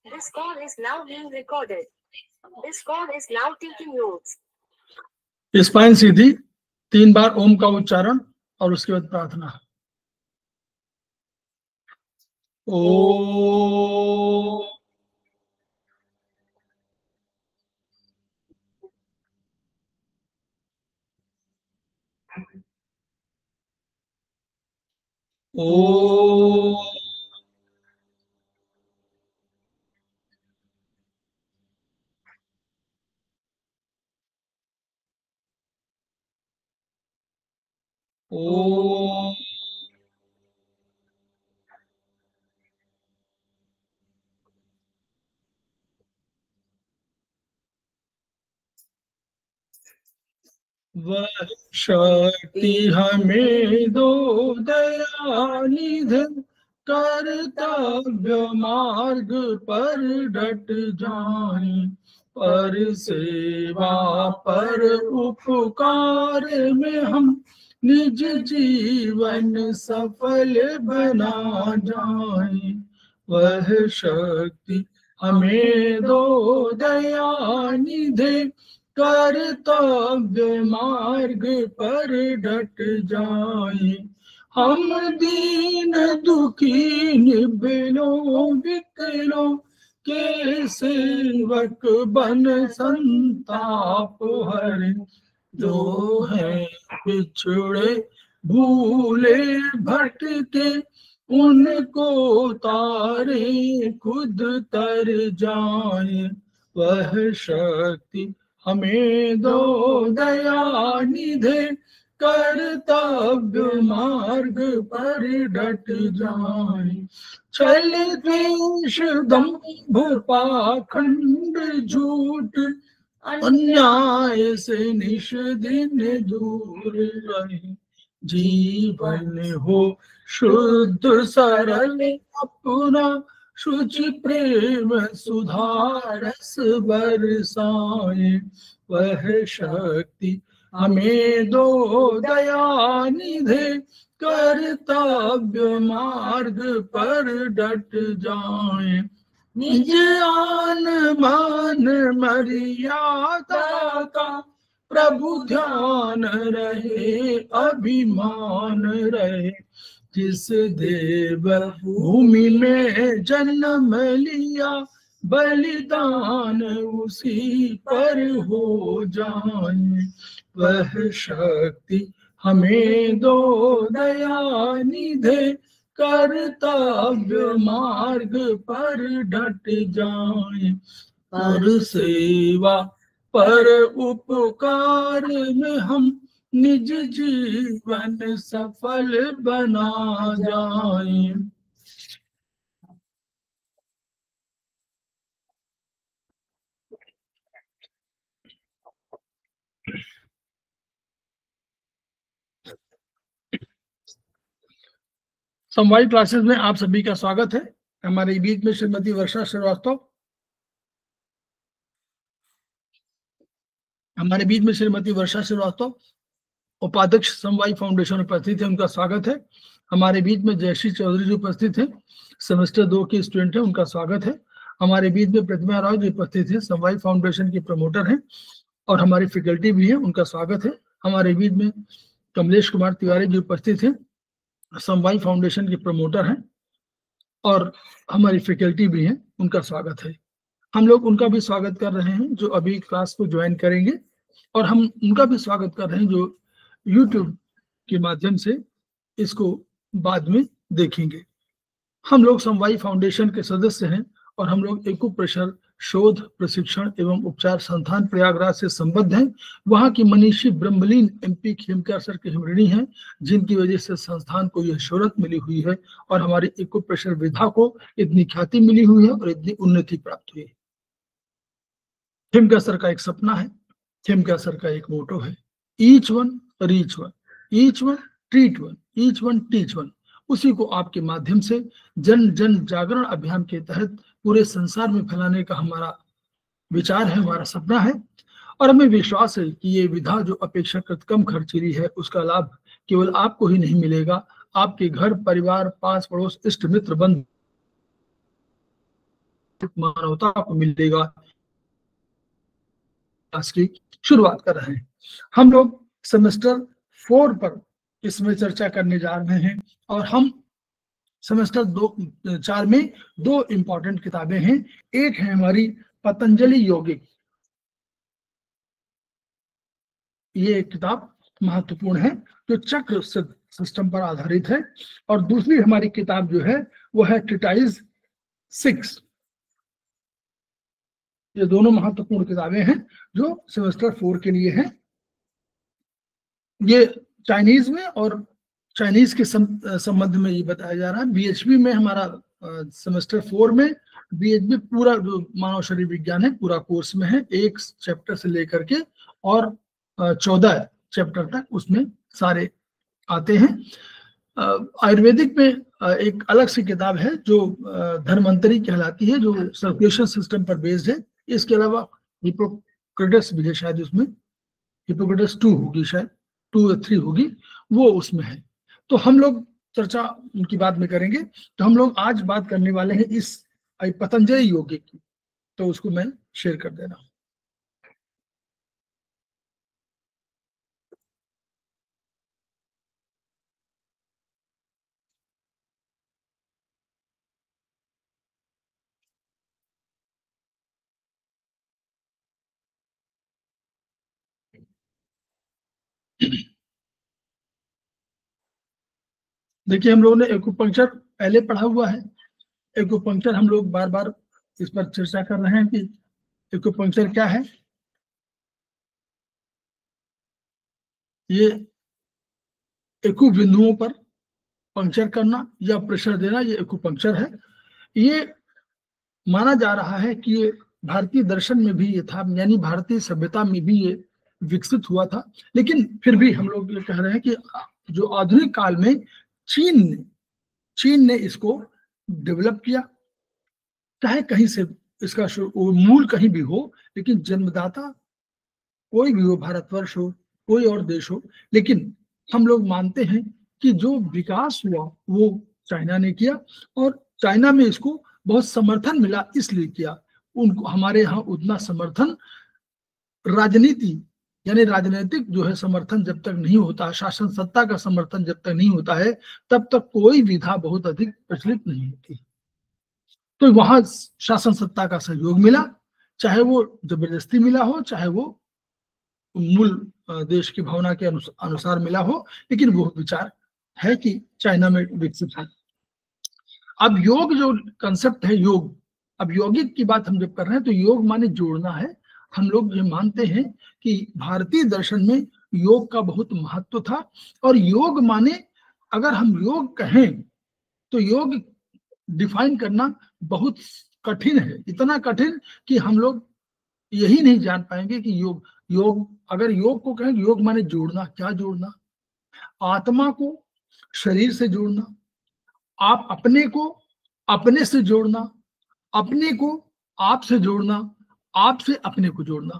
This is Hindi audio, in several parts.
This call is now being recorded. This call is now taking notes. Spine सीधी, 3 बार ओम का उच्चारण और उसके बाद प्रार्थना। ओ ओ ओ वह शक्ति हमें दो दयानिधि, कर्तव्य मार्ग पर डट जाए, पर सेवा पर उपकार में हम निज जीवन सफल बना जाए। वह शक्ति हमें दो दयानिधि, कर्तव्य मार्ग पर डट जाए। हम दीन दुखी निबलों विकलों के सेवक बन संताप हरे, जो है पिछड़े भूले भटके, उनको तारे खुद तर जाए। वह शक्ति हमें दो दयानिधि, कर्तव्य मार्ग पर डट जाए। छल द्वेष दंभ पाखंड झूठ, अन्याय से निश दिन दूर रहे, जीवन हो शुद्ध सरल अपना, शुचि प्रेम सुधारस बरसाए। वह शक्ति हमें दो दयानिधि, कर्तव्य मार्ग पर डट जाए। निज आन मान मर्यादा का प्रभु ध्यान रहे, अभिमान रहे, जिस देव भूमि में जन्म लिया, बलिदान उसी पर हो जाए। वह शक्ति हमें दो दयानिधि, कर्तव्य मार्ग पर डट जाए। पर सेवा पर उपकार में हम निज जीवन सफल बना जाए। समवाय क्लासेस में आप सभी का स्वागत है। हमारे बीच में श्रीमती वर्षा श्रीवास्तव, हमारे बीच में श्रीमती वर्षा श्रीवास्तव उपाध्यक्ष समवाय फाउंडेशन उपस्थित है, उनका स्वागत है। हमारे बीच में जयश्री चौधरी जी उपस्थित है, सेमेस्टर 2 के स्टूडेंट है, उनका स्वागत है। हमारे बीच में प्रतिमा राव जी उपस्थित है, समवाय फाउंडेशन के प्रमोटर हैं और हमारी फैकल्टी भी है, उनका स्वागत है। हमारे बीच में कमलेश कुमार तिवारी जी उपस्थित है, समवाय फाउंडेशन के प्रमोटर हैं और हमारी फैकल्टी भी है, उनका स्वागत है। हम लोग उनका भी स्वागत कर रहे हैं जो अभी क्लास को ज्वाइन करेंगे, और हम उनका भी स्वागत कर रहे हैं जो YouTube के माध्यम से इसको बाद में देखेंगे। हम लोग समवाय फाउंडेशन के सदस्य हैं और हम लोग एक्यूप्रेशर शोध प्रशिक्षण एवं उपचार संस्थान प्रयागराज से संबद्ध हैं। वहाँ की मनीषी ब्रह्मलीन MP खेमकर सर के ऋणी हैं, जिनकी वजह से संस्थान को यह शोहरत मिली हुई है और हमारी एक्यूप्रेशर विधा को इतनी ख्याति मिली हुई है और इतनी उन्नति प्राप्त हुई है। खेमकर सर का एक सपना है, खेमकर सर का एक मोटो है, each one reach one, each one treat one, each one teach one. उसी को आपके माध्यम से जन जन जागरण अभियान के तहत पूरे संसार में फैलाने का हमारा विचार है, हमारा सपना है। और हमें विश्वास है कि ये विधा जो अपेक्षाकृत कम खर्चीली है, उसका लाभ केवल आपको ही नहीं मिलेगा, आपके घर परिवार, पास पड़ोस, इष्ट मित्र, बंधु मानवता को मिलेगा, की शुरुआत कर रहे हैं। हम लोग सेमेस्टर 4 पर इसमें चर्चा करने जा रहे हैं और हम सेमेस्टर 4 में 2 इंपॉर्टेंट किताबें हैं। एक है हमारी पतंजलि यौगिक, ये किताब महत्वपूर्ण है जो चक्र सिस्टम पर आधारित है, और दूसरी हमारी किताब जो है वो है ट्रीटाइज 6। ये दोनों महत्वपूर्ण किताबें हैं जो सेमेस्टर 4 के लिए हैं। ये चाइनीज में और चाइनीज के संबंध में ये बताया जा रहा है। बीएचपी में हमारा सेमेस्टर 4 में बीएचपी पूरा जो मानव शरीर विज्ञान है पूरा कोर्स में है, 1 चैप्टर से लेकर के और 14 चैप्टर तक उसमें सारे आते हैं। आयुर्वेदिक में एक अलग सी किताब है जो धन्वंतरी कहलाती है, जो सर्कुलेशन सिस्टम पर बेस्ड है। इसके अलावा हिपोक्रेटस भी है, शायद उसमें हिपोक्रेटस 2 होगी, शायद 2 या 3 होगी, वो उसमें है। तो हम लोग चर्चा उनकी बाद में करेंगे। तो हम लोग आज बात करने वाले हैं इस पतंजलि यौगिक की, तो उसको मैं शेयर कर दे रहा हूं। देखिए, हम लोगों ने एक्यूपंक्चर पहले पढ़ा हुआ है। एक्यूपंक्चर हम लोग बार बार इस पर चर्चा कर रहे हैं कि एक्यूपंक्चर क्या है। ये एक्यू बिंदुओं पर पंक्चर करना या प्रेशर देना, ये एक्यूपंक्चर है। ये माना जा रहा है कि ये भारतीय दर्शन में भी ये था, यानी भारतीय सभ्यता में भी ये विकसित हुआ था। लेकिन फिर भी हम लोग ये कह रहे हैं कि जो आधुनिक काल में चीन ने इसको डेवलप किया। चाहे कहीं से इसका मूल कहीं भी हो, लेकिन जन्मदाता कोई भी हो, भारतवर्ष हो, कोई और देश हो, लेकिन हम लोग मानते हैं कि जो विकास हुआ वो चाइना ने किया, और चाइना में इसको बहुत समर्थन मिला, इसलिए किया। उनको हमारे यहाँ उतना समर्थन राजनीति यानी राजनीतिक जो है समर्थन जब तक नहीं होता, शासन सत्ता का समर्थन जब तक नहीं होता है, तब तक कोई विधा बहुत अधिक प्रचलित नहीं होती। तो वहां शासन सत्ता का सहयोग मिला, चाहे वो जबरदस्ती मिला हो, चाहे वो मूल देश की भावना के अनुसार मिला हो, लेकिन वो विचार है कि चाइना में विकसित है। अब योग जो कंसेप्ट है, योग, अब यौगिक की बात हम जब कर रहे हैं तो योग माने जोड़ना है। हम लोग ये मानते हैं कि भारतीय दर्शन में योग का बहुत महत्व था, और योग माने अगर हम योग कहें तो योग डिफाइन करना बहुत कठिन है, इतना कठिन कि हम लोग यही नहीं जान पाएंगे कि योग अगर योग को कहें, योग माने जोड़ना। क्या जोड़ना? आत्मा को शरीर से जोड़ना, आप अपने को अपने से जोड़ना, अपने को आप से जोड़ना, आप से अपने को जोड़ना।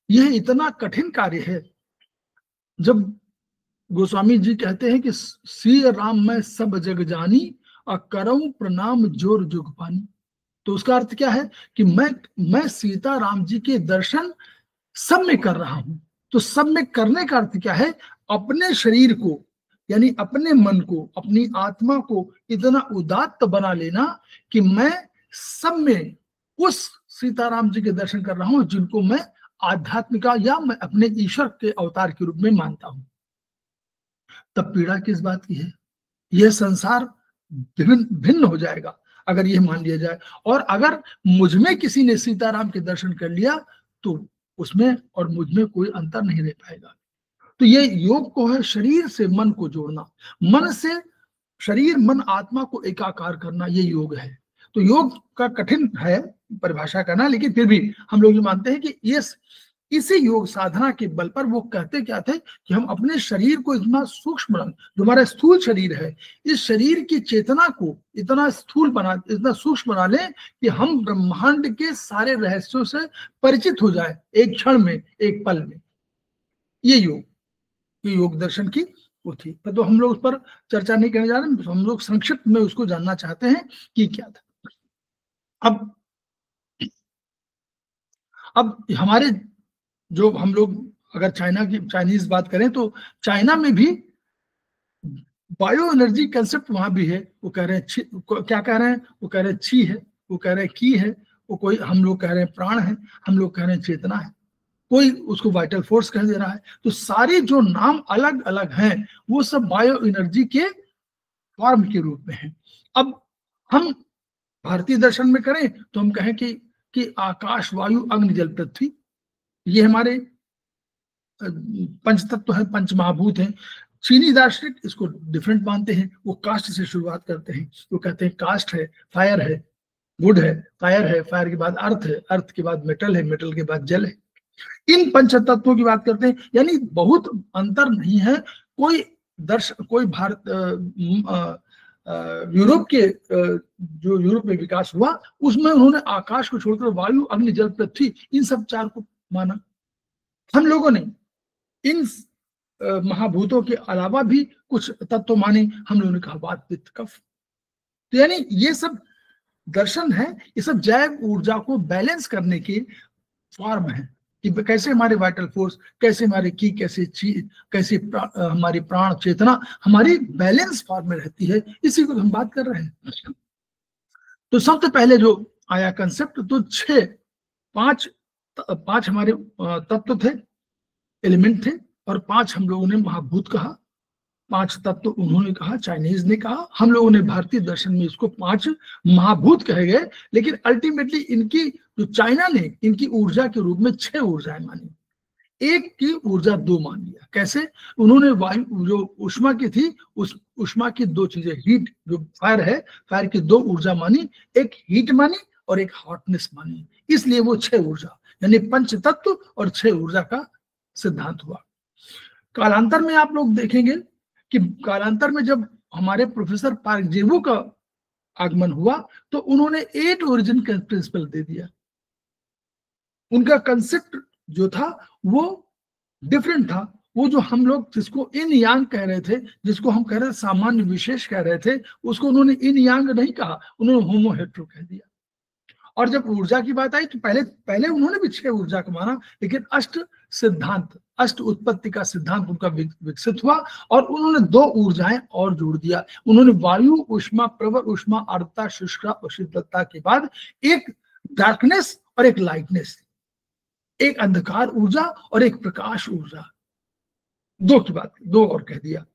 यह इतना कठिन कार्य है। जब गोस्वामी जी कहते हैं कि सिय राम मैं सब जग जानी, और करऊं प्रणाम जोर जुग पानी, तो उसका अर्थ क्या है कि मैं सीता राम जी के दर्शन सब में कर रहा हूं। तो सब में करने का अर्थ क्या है? अपने शरीर को यानी अपने मन को, अपनी आत्मा को इतना उदात्त बना लेना कि मैं सब में उस सीताराम जी के दर्शन कर रहा हूं जिनको मैं आध्यात्मिका या मैं अपने ईश्वर के अवतार के रूप में मानता हूं। तब पीड़ा किस बात की है? यह संसार भिन्न हो जाएगा अगर यह मान लिया जाए। और अगर मुझ में किसी ने सीताराम के दर्शन कर लिया तो उसमें और मुझ में कोई अंतर नहीं रह पाएगा। तो ये योग को है शरीर से मन को जोड़ना, मन से शरीर मन आत्मा को एकाकार करना, ये योग है। तो योग का कठिन है परिभाषा करना, लेकिन फिर भी हम लोग ये मानते हैं कि इसी योग साधना के बल पर वो कहते क्या थे कि हम अपने शरीर को इतना सूक्ष्म, जो हमारा स्थूल शरीर है, इस शरीर की चेतना को इतना स्थूल बना, इतना सूक्ष्म बना लें कि हम ब्रह्मांड के सारे रहस्यों से परिचित हो जाए एक क्षण में, एक पल में। ये योग दर्शन की वो थी। तो हम लोग उस पर चर्चा नहीं करने जा रहे, हम लोग संक्षिप्त में उसको जानना चाहते हैं कि क्या था। अब हमारे जो हम लोग अगर चाइनीज बात करें तो चाइना में भी बायो एनर्जी कंसेप्ट वहां भी है। वो कह रहे हैं क्या कह रहे हैं, वो कह रहे हैं ची है, वो कह रहे हैं की है, वो कोई हम लोग कह रहे हैं प्राण है, हम लोग कह रहे हैं चेतना है, कोई उसको वाइटल फोर्स कह दे रहा है। तो सारे जो नाम अलग अलग हैं वो सब बायो एनर्जी के फॉर्म के रूप में है। अब हम भारतीय दर्शन में करें तो हम कहें कि आकाश वायु अग्नि जल पृथ्वी ये हमारे पंच तत्व है, पंच महाभूत हैं। चीनी दार्शनिक इसको डिफरेंट मानते हैं, वो कास्ट से शुरुआत करते हैं। वो कहते हैं कास्ट है, फायर है, वुड है, फायर के बाद अर्थ है, अर्थ के बाद मेटल है, मेटल के बाद जल है। इन पंच तत्वों की बात करते हैं, यानी बहुत अंतर नहीं है। कोई भारत यूरोप के जो यूरोप में विकास हुआ उसमें उन्होंने आकाश को छोड़कर वायु अग्नि जल पृथ्वी इन सब चार को माना। हम लोगों ने इन महाभूतों के अलावा भी कुछ तत्व माने, हम लोगों ने कहा वात पित्त कफ। तो यानी ये सब दर्शन है, ये सब जैव ऊर्जा को बैलेंस करने के फॉर्म है कि कैसे हमारे वाइटल फोर्स, कैसे हमारे की, कैसे हमारी प्राण चेतना हमारी बैलेंस फॉर्म में रहती है, इसी को हम बात कर रहे हैं। तो सबसे पहले जो आया कंसेप्ट, तो पांच हमारे तत्व थे, एलिमेंट थे, और 5 हम लोगों ने महाभूत कहा। 5 तत्व उन्होंने कहा, चाइनीज ने कहा, हम लोगों ने भारतीय दर्शन में इसको 5 महाभूत कहे गए। लेकिन अल्टीमेटली इनकी जो चाइना ने इनकी ऊर्जा के रूप में 6 ऊर्जाएं मानी, एक की ऊर्जा 2 मान लिया। कैसे? उन्होंने वायु जो उष्मा की थी, उस उष्मा की 2 चीजें, हीट जो फायर है, फायर की 2 ऊर्जा मानी, एक हीट मानी और एक हॉटनेस मानी, इसलिए वो 6 ऊर्जा यानी पंच तत्व और 6 ऊर्जा का सिद्धांत हुआ। कालांतर में आप लोग देखेंगे कि कालांतर में जब हमारे प्रोफेसर पार्क जेवू का आगमन हुआ तो उन्होंने 8 ओरिजिन का प्रिंसिपल दे दिया। उनका कंसेप्ट जो था वो डिफरेंट था। वो जो हम लोग जिसको इन यांग कह रहे थे, जिसको हम कह रहे थे सामान्य विशेष कह रहे थे, उसको उन्होंने इन यांग नहीं कहा, उन्होंने होमो हेट्रो कह दिया। और जब ऊर्जा की बात आई तो पहले उन्होंने भी 6 ऊर्जा को माना, लेकिन अष्ट उत्पत्ति का सिद्धांत उनका विकसित हुआ और उन्होंने 2 ऊर्जाएं और जोड़ दिया। उन्होंने वायु उष्मा, प्रवर उष्मा, आर्द्रता, शुष्कता और शीतलता के बाद एक डार्कनेस और एक लाइटनेस, एक अंधकार ऊर्जा और एक प्रकाश ऊर्जा, 2 की बात, 2 और कह दिया।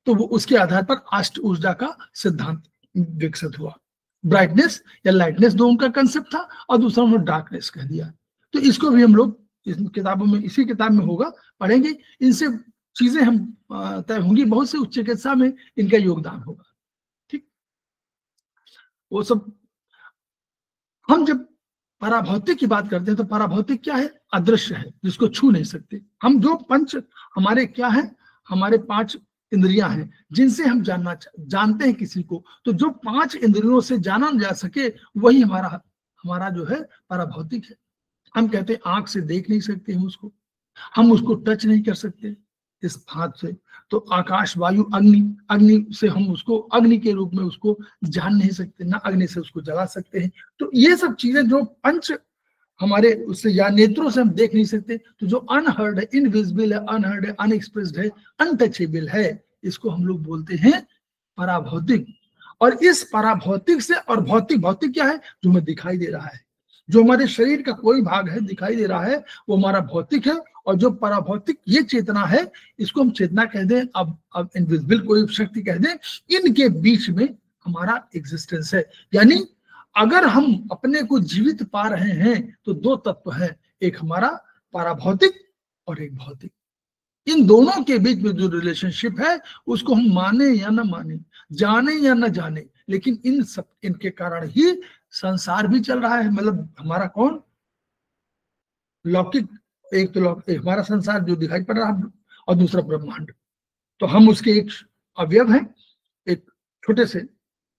तो वो उसके आधार पर अष्ट ऊर्जा का सिद्धांत विकसित हुआ। ब्राइटनेस या लाइटनेस 2 उनका कंसेप्ट था और दूसरा उन्होंने डार्कनेस कह दिया। तो इसको भी हम लोग इस किताबों में, इसी किताब में होगा, पढ़ेंगे। इनसे चीजें हम तय होंगी, बहुत से उच्च चिकित्सा में इनका योगदान होगा। ठीक, वो सब। हम जब पराभौतिक की बात करते हैं तो पराभौतिक क्या है? अदृश्य है, जिसको छू नहीं सकते। हम जो पंच हमारे क्या है, हमारे 5 इंद्रियां हैं जिनसे हम जानते हैं किसी को। तो जो 5 इंद्रियों से जाना जा सके वही हमारा जो है पराभौतिक है। हम कहते हैं आंख से देख नहीं सकते हैं उसको, हम उसको टच नहीं कर सकते इस हाथ से। तो आकाश वायु अग्नि से हम उसको अग्नि के रूप में उसको जान नहीं सकते, ना अग्नि से उसको जला सकते हैं। तो ये सब चीजें जो पंच हमारे उससे या नेत्रों से हम देख नहीं सकते, तो जो अनहर्ड है, इनविजिबल है, अनहर्ड है, अनएक्सप्रेस्ड है, अनटचेबल है, इसको हम लोग बोलते हैं पराभौतिक। और इस पराभौतिक से, और भौतिक क्या है? जो हमें दिखाई दे रहा है, जो हमारे शरीर का कोई भाग है दिखाई दे रहा है, वो हमारा भौतिक है। और जो पराभौतिक ये चेतना है, इसको हम चेतना कह दें, अब इनविजिबल कोई शक्ति कह दें, इनके बीच में हमारा एग्जिस्टेंस है। यानी अगर हम अपने को जीवित पा रहे हैं तो 2 तत्व हैं, एक हमारा पराभौतिक और एक भौतिक। इन दोनों के बीच में जो रिलेशनशिप है उसको हम माने या न माने, जाने या न जाने, लेकिन इनके कारण ही संसार भी चल रहा है। मतलब हमारा कौन लौकिक, एक तो हमारा संसार जो दिखाई पड़ रहा है, और दूसरा ब्रह्मांड। तो हम उसके एक अवयव हैं, एक छोटे से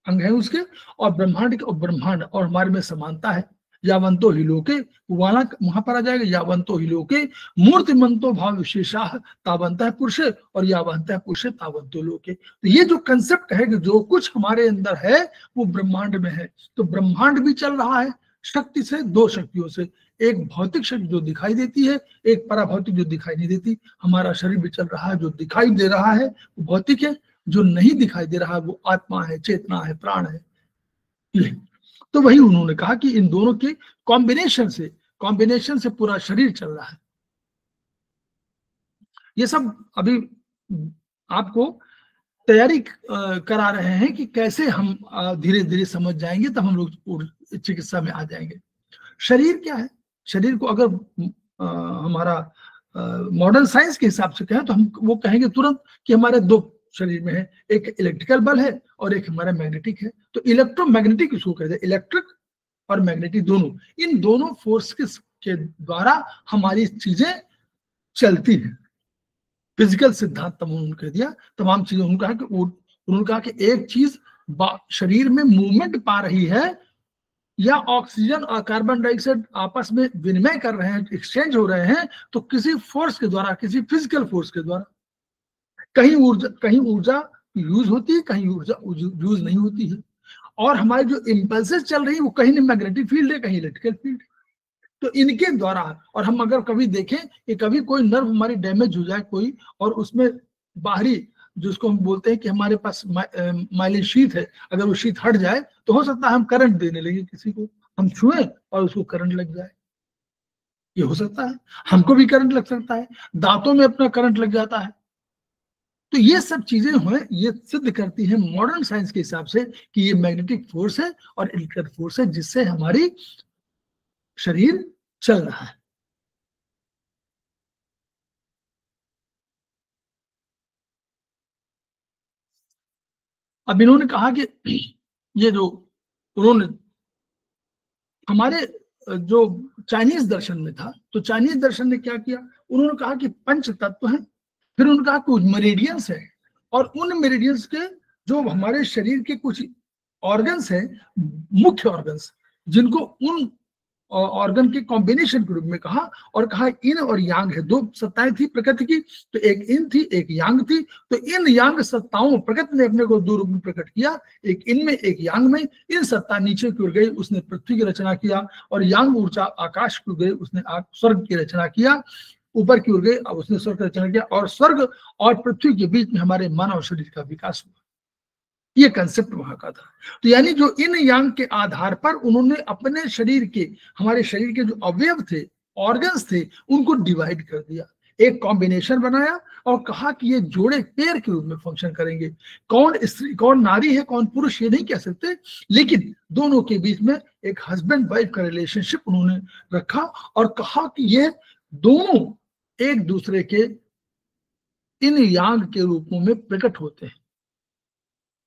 अंग है उसके, और ब्रह्मांड और हमारे में समानता है। यावंतो ही लोके, वहां पर आ जाएगा यावंतो ही लोके मूर्तिमंतो भाव विशेषा तावंतः पुरुष और यावंतः पुरुष तावंतो लोके। तो ये जो कंसेप्ट है कि जो कुछ हमारे अंदर है वो ब्रह्मांड में है। तो ब्रह्मांड भी चल रहा है शक्ति से, दो शक्तियों से, एक भौतिक शक्ति जो दिखाई देती है, एक पराभौतिक जो दिखाई नहीं देती। हमारा शरीर भी चल रहा है, जो दिखाई दे रहा है वो भौतिक है, जो नहीं दिखाई दे रहा है वो आत्मा है, चेतना है, प्राण है। तो वही उन्होंने कहा कि इन दोनों के कॉम्बिनेशन से पूरा शरीर चल रहा है। ये सब अभी आपको तैयारी करा रहे हैं कि कैसे हम धीरे धीरे समझ जाएंगे, तब हम लोग चिकित्सा में आ जाएंगे। शरीर क्या है? शरीर को अगर हमारा मॉडर्न साइंस के हिसाब से कहें तो हम वो कहेंगे तुरंत कि हमारे दो शरीर में है, एक इलेक्ट्रिकल बल है और एक हमारा मैग्नेटिक है। तो इलेक्ट्रोमैग्नेटिक इसको कहते हैं, इलेक्ट्रिक और मैग्नेटिक दोनों, इन दोनों फोर्स के द्वारा हमारी चीजें चलती हैं। फिजिकल सिद्धांत उन्होंने कह दिया, तमाम चीजें उन्होंने कहा कि एक चीज शरीर में मूवमेंट पा रही है या ऑक्सीजन और कार्बन डाइऑक्साइड आपस में विनिमय कर रहे हैं, एक्सचेंज हो रहे हैं, तो किसी फोर्स के द्वारा, किसी फिजिकल फोर्स के द्वारा। कहीं ऊर्जा यूज होती है, कहीं ऊर्जा यूज नहीं होती है। और हमारी जो इम्पल्सेस चल रही है वो कहीं मैग्नेटिक फील्ड है, कहीं इलेक्ट्रिकल फील्ड है। तो इनके द्वारा, और हम अगर कभी देखें कि कभी कोई नर्व हमारी डैमेज हो जाए कोई, और उसमें बाहरी जिसको हम बोलते हैं कि हमारे पास माइलिन शीथ है, अगर वो शीथ हट जाए तो हो सकता है हम करंट देने लगे, किसी को हम छुए और उसको करंट लग जाए, ये हो सकता है। हमको भी करंट लग सकता है, दांतों में अपना करंट लग जाता है। तो ये सब चीजें हैं, ये सिद्ध करती हैं मॉडर्न साइंस के हिसाब से कि ये मैग्नेटिक फोर्स है और इलेक्ट्रिक फोर्स है, जिससे हमारी शरीर चल रहा है। अब इन्होंने कहा कि ये जो उन्होंने हमारे जो चाइनीज दर्शन में था, तो चाइनीज दर्शन ने क्या किया, उन्होंने कहा कि पंच तत्व हैं, फिर उन्होंने कहा कुछ मेरिडियंस है, और उन मेरिडियंस के जो हमारे शरीर के कुछ ऑर्गन्स हैं, मुख्य ऑर्गन्स, जिनको उन ऑर्गन के कॉम्बिनेशन के रूप में कहा, और कहा इन और यांग है, दो सत्ताएं थी प्रकृति की, तो एक इन थी एक यांग थी। तो इन यांग सत्ताओं, प्रकृति ने अपने को दो रूप में प्रकट किया, एक इनमें एक यांग में। इन सत्ता नीचे की ओर गई, उसने पृथ्वी की रचना किया, और यांग ऊर्जा आकाश की ओर गई, उसने स्वर्ग की रचना किया। ऊपर की ओर गई, अब उसने स्वर्ग की रचना किया, और स्वर्ग और पृथ्वी के बीच में हमारे मानव शरीर का विकास हुआ। ये कंसेप्ट वहां का था। तो यानी जो इन यांग के आधार पर उन्होंने अपने शरीर के, हमारे शरीर के जो अवयव थे, ऑर्गन्स थे, उनको डिवाइड कर दिया, एक कॉम्बिनेशन बनाया, और कहा कि ये जोड़े पेयर के रूप में फंक्शन करेंगे। कौन स्त्री कौन नारी है, कौन पुरुष, ये नहीं कह सकते, लेकिन दोनों के बीच में एक हस्बैंड वाइफ का रिलेशनशिप उन्होंने रखा, और कहा कि ये दोनों एक दूसरे के इन यांग के रूपों में प्रकट होते हैं।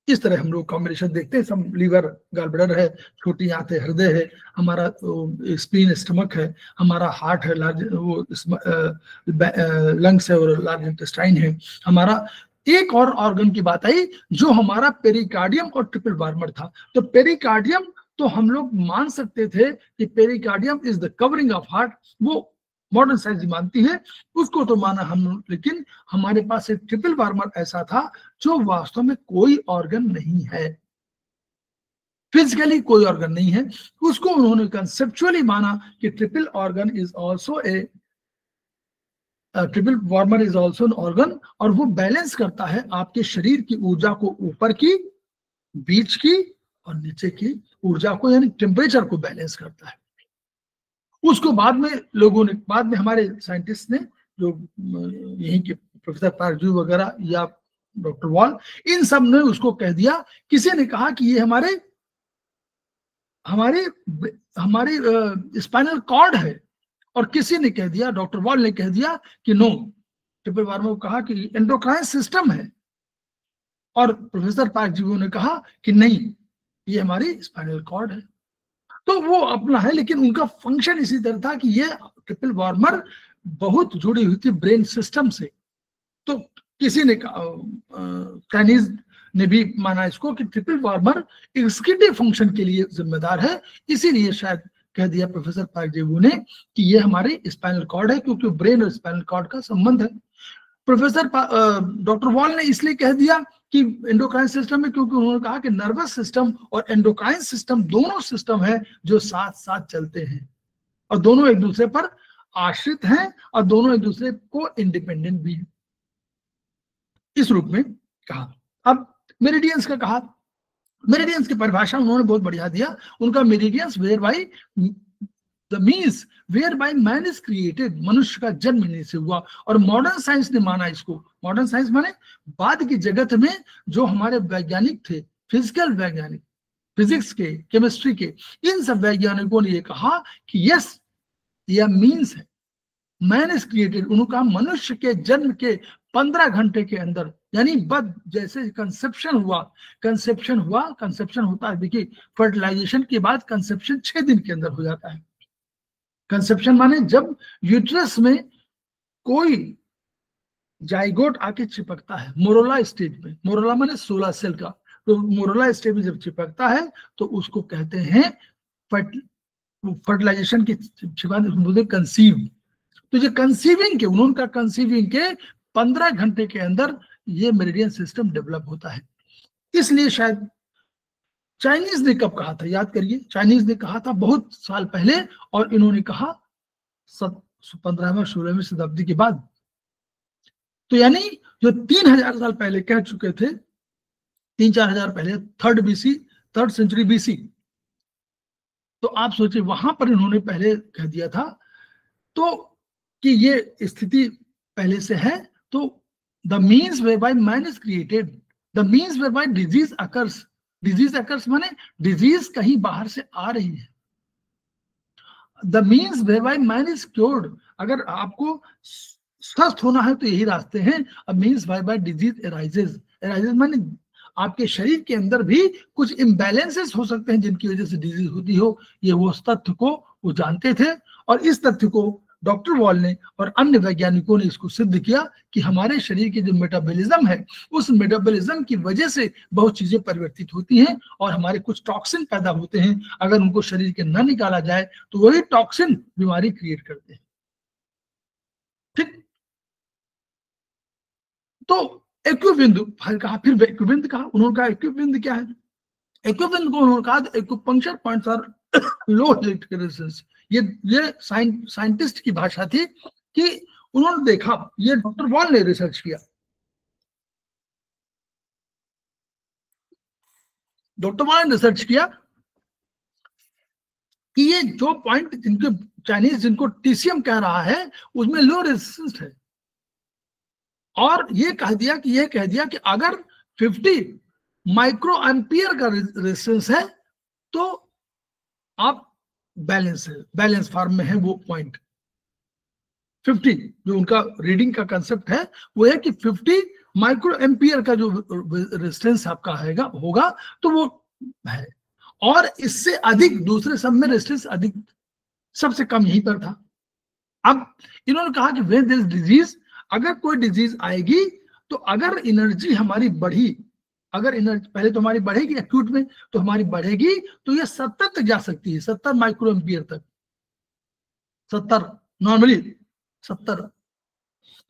इस तरह हम लोग कॉम्बिनेशन देखते हैं। सब लीवर, गॉलब्लैडर है, छोटी आंत है, हृदय है, हमारा स्प्लीन स्टमक है, हमारा हार्ट है, लार्ज वो लंग्स है और लार्ज इंटेस्टाइन है। हमारा एक और ऑर्गन की बात आई जो हमारा पेरिकार्डियम और ट्रिपल वार्मर था। तो पेरिकार्डियम तो हम लोग मान सकते थे कि pericardium is the covering of heart, वो मॉडर्न साइंस मानती है, उसको तो माना हम, लेकिन हमारे पास एक ट्रिपल वार्मर ऐसा था जो वास्तव में कोई ऑर्गन नहीं है, फिजिकली कोई ऑर्गन नहीं है। उसको उन्होंने कंसेप्चुअली माना कि triple organ is also a triple warmer is also an organ, और वो बैलेंस करता है आपके शरीर की ऊर्जा को, ऊपर की, बीच की और नीचे की ऊर्जा को, यानी टेम्परेचर को बैलेंस करता है। उसको बाद में लोगों ने, बाद में हमारे साइंटिस्ट ने, जो यहीं के प्रोफेसर पारजू वगैरह या डॉक्टर वॉल, इन सब ने उसको कह दिया। किसी ने कहा कि ये हमारे हमारे हमारे स्पाइनल कॉर्ड है, और किसी ने कह दिया, डॉक्टर वॉल ने कह दिया कि नो, ट्रिपल वार्मर को कहा कि एंडोक्राइन सिस्टम है, और प्रोफेसर पारजू ने कहा कि नहीं, ये हमारी स्पाइनल कॉर्ड है। तो वो अपना है, लेकिन उनका फंक्शन इसी तरह था कि ये ट्रिपल वार्मर बहुत जुड़ी हुई थी ब्रेन सिस्टम से। तो किसी ने चाइनीज ने भी माना इसको कि ट्रिपल वार्मर एग्जीक्यूटिव फंक्शन के लिए जिम्मेदार है, इसीलिए शायद कह दिया प्रोफेसर पार्कजेवू ने कि ये हमारे स्पाइनल कॉर्ड है, क्योंकि ब्रेन और स्पाइनल कॉर्ड का संबंध है। प्रोफेसर डॉक्टर वॉल ने इसलिए कह दिया कि एंडोक्राइन सिस्टम में, क्योंकि उन्होंने कहा कि नर्वस सिस्टम और एंडोक्राइन सिस्टम दोनों सिस्टम है जो साथ साथ चलते हैं और दोनों एक दूसरे पर आश्रित हैं और दोनों एक दूसरे को इंडिपेंडेंट भी हैं, इस रूप में कहा। अब मेरिडियंस का कहा, मेरिडियंस की परिभाषा उन्होंने बहुत बढ़िया दिया। उनका meridians whereby the means whereby man is created, मनुष्य का जन्म इन्हीं से हुआ। और मॉडर्न साइंस ने माना इसको, मॉडर्न साइंस माने बाद की जगत में जो हमारे वैज्ञानिक थे, फिजिकल वैज्ञानिक, फिजिक्स के, केमिस्ट्री के, इन सब वैज्ञानिकों ने ये कहा कि यस, यह मीन्स है, मैन इज क्रिएटेड। उन्होंने कहा मनुष्य के जन्म के 15 घंटे के अंदर, यानी बद जैसे कंसेप्शन हुआ, कंसेप्शन होता है, देखिए फर्टिलाइजेशन के बाद कंसेप्शन 6 दिन के अंदर हो जाता है। कंसेप्शन माने जब यूट्रस में कोई जाइगोट आके चिपकता है मोरोला स्टेज में, मोरोला माने 16 सेल का, तो मोरोला स्टेज में जब चिपकता है तो उसको कहते हैं फर्टिलाइजेशन की बोलते कंसीव। तो जो कंसीविंग के, उन्होंने कहा कंसीविंग के 15 घंटे के अंदर ये मेरिडियन सिस्टम डेवलप होता है। इसलिए शायद चाइनीज ने कब कहा था, याद करिए, चाइनीज ने कहा था बहुत साल पहले, और इन्होंने कहा 15वीं 16वीं शताब्दी के बाद। तो यानी जो 3000 साल पहले कह चुके थे, 3-4 हजार पहले, थर्ड सेंचुरी बीसी, तो आप सोचिए वहां पर इन्होंने पहले कह दिया था तो कि ये स्थिति पहले से है। तो the means whereby man is created, the means whereby disease occurs, disease occurs माने डिजीज कहीं बाहर से आ रही है। The means whereby man is cured, अगर आपको स्वस्थ होना है तो यही रास्ते हैं। अब means by disease arises, arises माने आपके शरीर के अंदर भी कुछ इम्बैलेंसेस हो सकते हैं जिनकी वजह से डिजीज होती हो। ये वो तथ्य को वो जानते थे, और इस तथ्य को डॉक्टर वॉल ने और अन्य वैज्ञानिकों ने इसको सिद्ध किया कि हमारे शरीर की जो मेटाबॉलिज्म है, उस मेटाबॉलिज्म की वजह से बहुत चीजें परिवर्तित होती हैं और हमारे कुछ टॉक्सिन पैदा होते हैं। अगर उनको शरीर के न निकाला जाए तो वही टॉक्सिन बीमारी क्रिएट करते हैं। ठीक, तो एक्युबिंदु कहा, फिर एक्युबिंद कहा। उन्होंने कहा एक्युबिंद क्या है? एक्युबिंद को उन्होंने कहा acupuncture points are low electrical resistance. ये साइंटिस्ट की भाषा थी कि उन्होंने देखा, ये डॉक्टर वॉल ने रिसर्च किया, डॉक्टर वॉल ने रिसर्च किया कि ये जो पॉइंट जिनके चाइनीज जिनको टीसीएम कह रहा है उसमें लो रेजिस्टेंस है, और ये कह दिया कि अगर 50 माइक्रो एम्पियर का रेजिस्टेंस है तो आप बैलेंस फॉर्म में है। वो पॉइंट 50 जो उनका रीडिंग का कंसेप्ट है वो है कि 50 माइक्रो एम्पियर का जो रेजिस्टेंस आपका होगा तो वो है, और इससे अधिक दूसरे सब में रेजिस्टेंस अधिक, सबसे कम यहीं पर था। अब इन्होंने कहा कि व्हेन देयर इज डिजीज, अगर कोई डिजीज आएगी तो अगर एनर्जी हमारी बढ़ी, अगर एनर्जी पहले तो हमारी बढ़ेगी एक्यूट में, तो हमारी बढ़ेगी तो ये 70 तक जा सकती है, 70 माइक्रो एम्पियर तक, 70 नॉर्मली 70।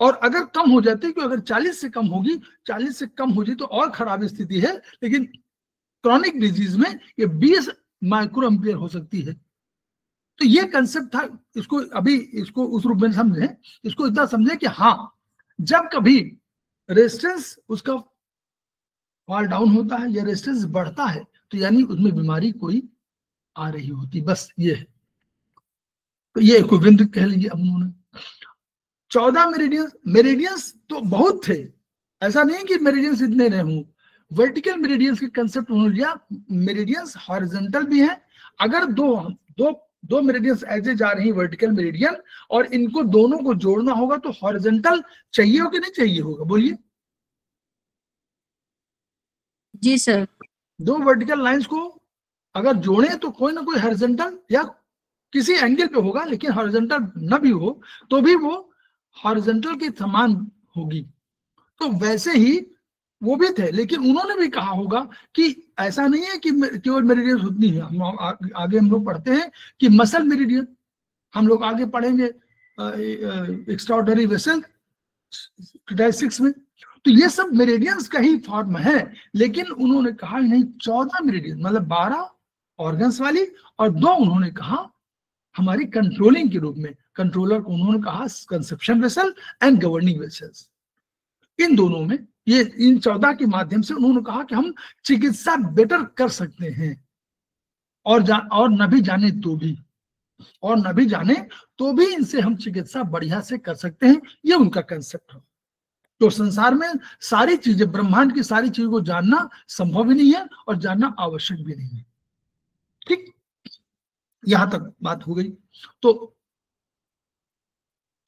और अगर कम हो जाती है, कि अगर 40 से कम होगी, 40 से कम हो जाए तो और खराब स्थिति है, लेकिन क्रॉनिक डिजीज में ये 20 माइक्रो एम्पियर हो सकती है। तो ये कंसेप्ट था, इसको अभी इसको उस रूप में समझें, इसको इतना समझें कि हाँ, जब कभी रेजिस्टेंस उसका फॉल डाउन होता है या रेजिस्टेंस बढ़ता है तो यानी उसमें बीमारी कोई आ रही होती, बस ये है। तो ये एक्युबिंद कह लीजिए। अब उन्होंने 14 मेरिडियंस तो बहुत थे, ऐसा नहीं कि मेरिडियंस इतने रहे हों। वर्टिकल मेरिडियंस के कंसेप्ट उन्होंने लिया। मेरिडियंस हॉरिजॉन्टल भी है, अगर दो मेरिडियंस ऐसे जा रही वर्टिकल मेरिडियन और इनको दोनों को जोड़ना होगा तो हॉरिजॉन्टल चाहिए हो कि नहीं चाहिए होगा, बोलिए। जी सर। दो वर्टिकल लाइंस को अगर जोड़े तो कोई ना कोई हॉरिजॉन्टल या किसी एंगल पे होगा, लेकिन हॉरिजॉन्टल न भी हो तो भी वो हॉरिजॉन्टल के समान होगी। तो वैसे ही वो भी थे, लेकिन उन्होंने भी कहा होगा कि ऐसा नहीं है कि केवल मेरिडियन उतनी है। आगे हम लोग पढ़ते हैं कि मसल मेरिडियन, हम लोग आगे पढ़ेंगे एक्स्ट्राऑर्डिनरी वेसल 6 में। तो ये सब मेरिडियंस का ही फॉर्म है, लेकिन उन्होंने कहा नहीं 14 मेरिडियन, मतलब 12 ऑर्गन्स वाली, और 2 उन्होंने कहा हमारी कंट्रोलिंग के रूप में। कंट्रोलर को उन्होंने कहा conception vessel and governing vessels. इन दोनों में, ये इन 14 के माध्यम से उन्होंने कहा कि हम चिकित्सा बेटर कर सकते हैं, और न भी जाने तो भी, और न भी जाने तो भी इनसे हम चिकित्सा बढ़िया से कर सकते हैं। ये उनका कंसेप्ट है। तो संसार में सारी चीजें, ब्रह्मांड की सारी चीजों को जानना संभव ही नहीं है और जानना आवश्यक भी नहीं है। ठीक, यहां तक बात हो गई। तो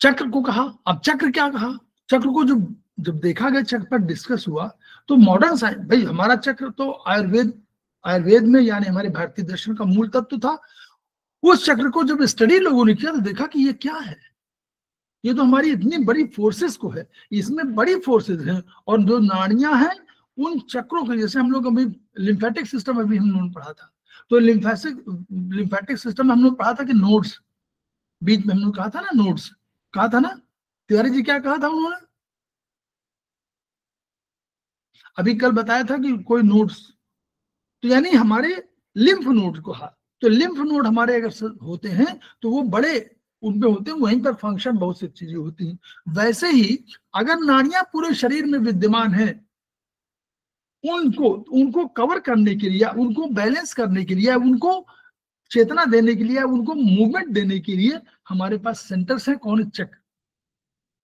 चक्र को कहा। अब चक्र क्या कहा? चक्र को जब देखा गया, चक्र पर डिस्कस हुआ, तो मॉडर्न साइंस, भाई हमारा चक्र तो आयुर्वेद में, यानी हमारे भारतीय दर्शन का मूल तत्व था। उस चक्र को जब स्टडी लोगों ने किया तो देखा कि ये क्या है, ये तो हमारी इतनी बड़ी फोर्सेस को है, इसमें बड़ी फोर्सेस हैं, और जो नाड़ियां हैं उन चक्रों के, जैसे हम लोग अभी लिम्फेटिक सिस्टम अभी हम लोगों ने पढ़ा था, तो लिम्फेटिक सिस्टम हम लोग पढ़ा था कि नोड्स, बीच में हम लोग कहा था ना नोड्स, कहा था ना तिवारी जी, क्या कहा था उन्होंने? अभी कल बताया था कि कोई नोड्स, तो यानी हमारे लिम्फ नोड को, तो लिम्फ नोड हमारे अगर होते हैं तो वो बड़े उनपे होते हैं, वहीं पर फंक्शन बहुत सी चीजें होती हैं। वैसे ही अगर नाड़ियां पूरे शरीर में विद्यमान है, उनको कवर करने के लिए, उनको बैलेंस करने के लिए, उनको चेतना देने के लिए, उनको मूवमेंट देने के लिए हमारे पास सेंटर्स है। कौन? चक्र।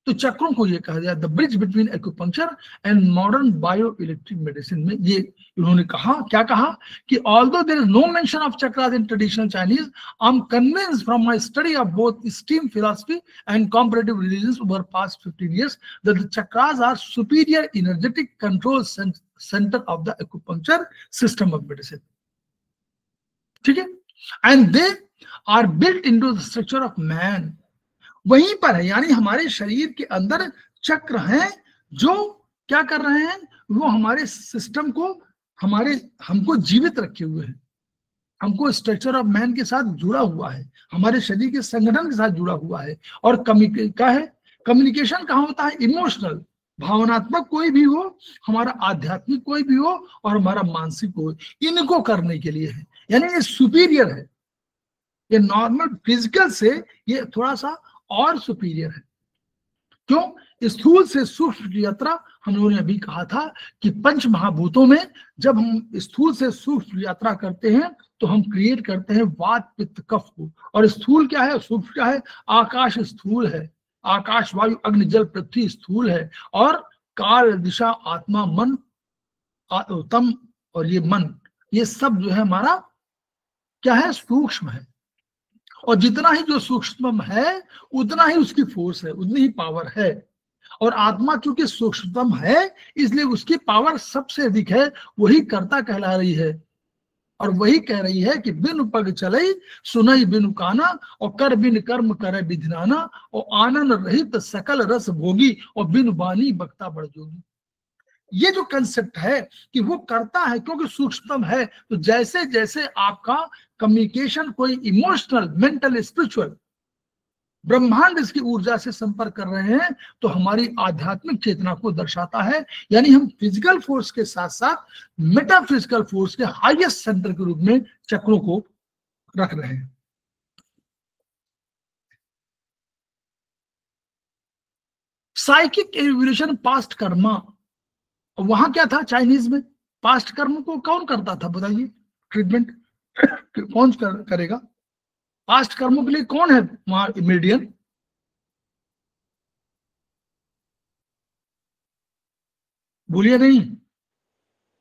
तो चक्रों को ये कहा गया the bridge between acupuncture and modern bio electric medicine में। ये उन्होंने कहा, क्या कहा कि although there is no mention of chakras in traditional Chinese, I am convinced from my study of both steam philosophy and comparative religions over past 15 years that the chakras are superior energetic control center of the acupuncture system of medicine. ठीक है, and they are built into the structure of man. वहीं पर है, यानी हमारे शरीर के अंदर चक्र हैं जो क्या कर रहे हैं, वो हमारे सिस्टम को, हमको जीवित रखे हुए हैं, हमको स्ट्रक्चर ऑफ मैन के साथ जुड़ा हुआ है, हमारे शरीर के संगठन के साथ जुड़ा हुआ है। और कम्युनिकेशन कहाँ होता है? इमोशनल, भावनात्मक कोई भी हो, हमारा आध्यात्मिक कोई भी हो, और हमारा मानसिक हो, इनको करने के लिए है। यानी ये सुपीरियर है, ये नॉर्मल फिजिकल से ये थोड़ा सा और सुपीरियर है। क्यों? स्थूल से सूक्ष्म यात्रा, हम लोगों ने अभी कहा था कि पंच महाभूतों में जब हम स्थूल से सूक्ष्म यात्रा करते हैं तो हम क्रिएट करते हैं वात पित्त कफ को। और स्थूल क्या है, सूक्ष्म क्या है? आकाश स्थूल है, आकाश वायु अग्नि जल पृथ्वी स्थूल है, और काल दिशा आत्मा मन तम, और ये मन, ये सब जो है हमारा क्या है? सूक्ष्म है। और जितना ही जो सूक्ष्म है उतना ही उसकी फोर्स है, उतनी ही पावर है। और आत्मा चूंकि सूक्ष्मतम है इसलिए उसकी पावर सबसे अधिक है, वही कर्ता कहला रही है। और वही कह रही है कि बिनु पग चलई सुनई बिनु काना, और कर बिन कर्म करे विधिनाना, और आनंद रहित सकल रस भोगी, और बिनु बानी बक्ता बढ़ जोगी। ये जो कंसेप्ट है कि वो करता है क्योंकि सूक्ष्मतम है। तो जैसे जैसे आपका कम्युनिकेशन कोई इमोशनल, मेंटल, स्पिरिचुअल, ब्रह्मांड इसकी ऊर्जा से संपर्क कर रहे हैं, तो हमारी आध्यात्मिक चेतना को दर्शाता है। यानी हम फिजिकल फोर्स के साथ साथ मेटाफिजिकल फोर्स के हाईएस्ट सेंटर के रूप में चक्रों को रख रहे हैं। साइकिक एवोल्यूशन पास्ट कर्मा, वहां क्या था चाइनीज में? पास्ट कर्म को कौन करता था बताइए? ट्रीटमेंट कौन करेगा? पास्ट कर्मों के लिए कौन है वहां मेडियन? भूलिए नहीं,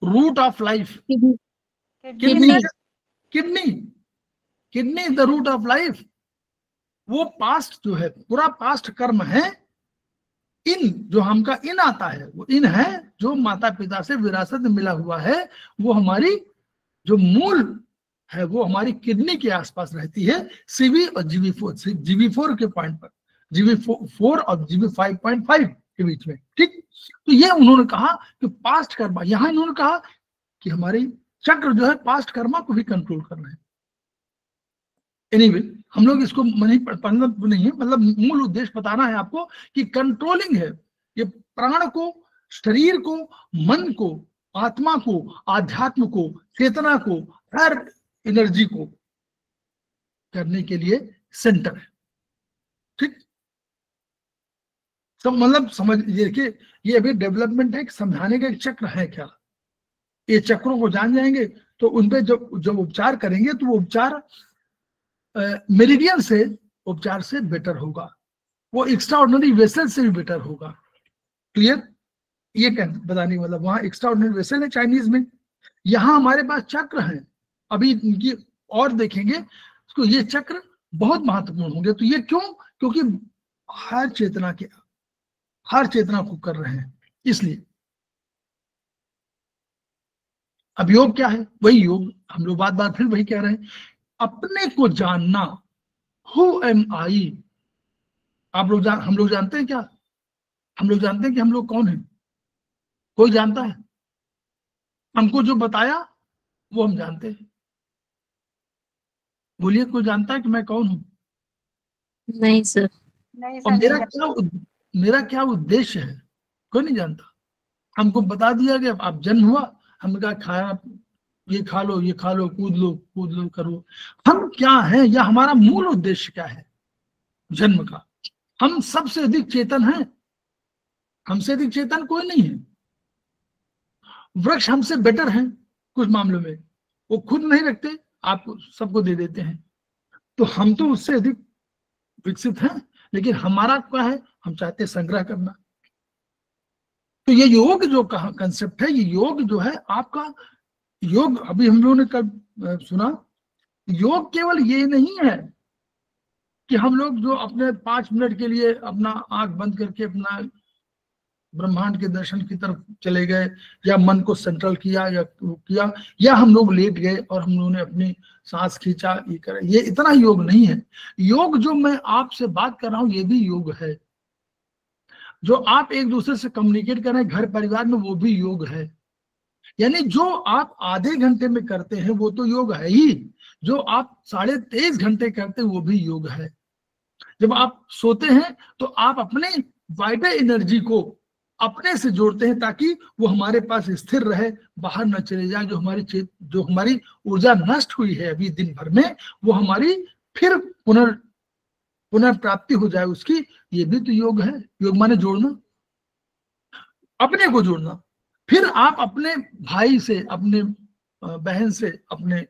root of life kidney, kidney, kidney is the root of life. वो पास्ट जो है, पूरा पास्ट कर्म है। इन जो हमका इन आता है, वो इन है जो माता पिता से विरासत में मिला हुआ है। वो हमारी जो मूल है वो हमारी किडनी के आसपास रहती है, CV और GV4 के पॉइंट पर, GV4 और GV5.5 के बीच में। ठीक, तो ये उन्होंने कहा कि पास्ट कर्म, यहां इन्होंने कहा कि हमारी चक्र जो है पास्ट कर्मा को भी कंट्रोल कर रहे हैं। एनीवे हम लोग इसको नहीं पढ़ना नहीं है, मतलब मूल उद्देश्य बताना है आपको कि कंट्रोलिंग है ये प्राण को, शरीर को, मन को, आत्मा को, आध्यात्म को, चेतना को, हर एनर्जी को करने के लिए सेंटर है। ठीक, तो मतलब समझ देखिए, ये अभी डेवलपमेंट है, समझाने का एक चक्र है क्या। ये चक्रों को जान जाएंगे तो उनपे जब उपचार करेंगे तो वो उपचार मेरिडियन से उपचार से बेटर होगा, वो एक्स्ट्रा ऑर्डिनरी वेसल से भी बेटर होगा। क्लियर, ये बताने का मतलब, वहां एक्स्ट्रा ऑर्डिनरी वेसल है चाइनीज में, यहाँ हमारे पास चक्र हैं, अभी इनकी और देखेंगे तो ये चक्र बहुत महत्वपूर्ण होंगे। तो ये क्यों, क्योंकि हर चेतना को कर रहे हैं, इसलिए। अब योग क्या है, वही योग हम लोग बार बार फिर वही कह रहे हैं, अपने को जानना। हु एम आई, आप लोग हम लोग जानते हैं क्या, हम लोग जानते हैं कि हम लोग कौन हैं? कोई जानता है? हमको जो बताया वो हम जानते हैं। बोलिए, कोई जानता है कि मैं कौन हूं? नहीं सर। और मेरा क्या उद्देश्य है, कोई नहीं जानता। हमको बता दिया कि आप जन्म हुआ, हमने कहा खाया, ये खा लो, ये खा लो, कूद लो करो। हम क्या हैं या हमारा मूल उद्देश्य क्या है जन्म का? हम सबसे अधिक चेतन हैं, हमसे अधिक चेतन कोई नहीं है। वृक्ष हमसे बेटर हैं कुछ मामलों में, वो खुद नहीं रखते, आपको सबको दे देते हैं। तो हम तो उससे अधिक विकसित हैं, लेकिन हमारा क्या है, हम चाहते हैं संग्रह करना। तो ये योग जो कंसेप्ट है, ये योग जो है आपका योग, अभी हम लोगों ने कल सुना, योग केवल ये नहीं है कि हम लोग जो अपने 5 मिनट के लिए अपना आंख बंद करके अपना ब्रह्मांड के दर्शन की तरफ चले गए, या मन को सेंट्रल किया या हम लोग लेट गए और हम लोगों ने अपनी सांस खींचा, ये करे, ये इतना योग नहीं है। योग जो मैं आपसे बात कर रहा हूं ये भी योग है। जो आप एक दूसरे से कम्युनिकेट कर रहे हैं घर परिवार में, वो भी योग है। यानी जो आप आधे घंटे में करते हैं वो तो योग है ही, जो आप 23.5 घंटे करते हैं वो भी योग है। जब आप सोते हैं तो आप अपने वाइटल एनर्जी को अपने से जोड़ते हैं ताकि वो हमारे पास स्थिर रहे, बाहर न चले जाए। जो हमारी ऊर्जा नष्ट हुई है अभी दिन भर में, वो हमारी फिर पुनर्प्राप्ति हो जाए उसकी। ये भी तो योग है। योग माने जोड़ना, अपने को जोड़ना। फिर आप अपने भाई से, अपने बहन से, अपने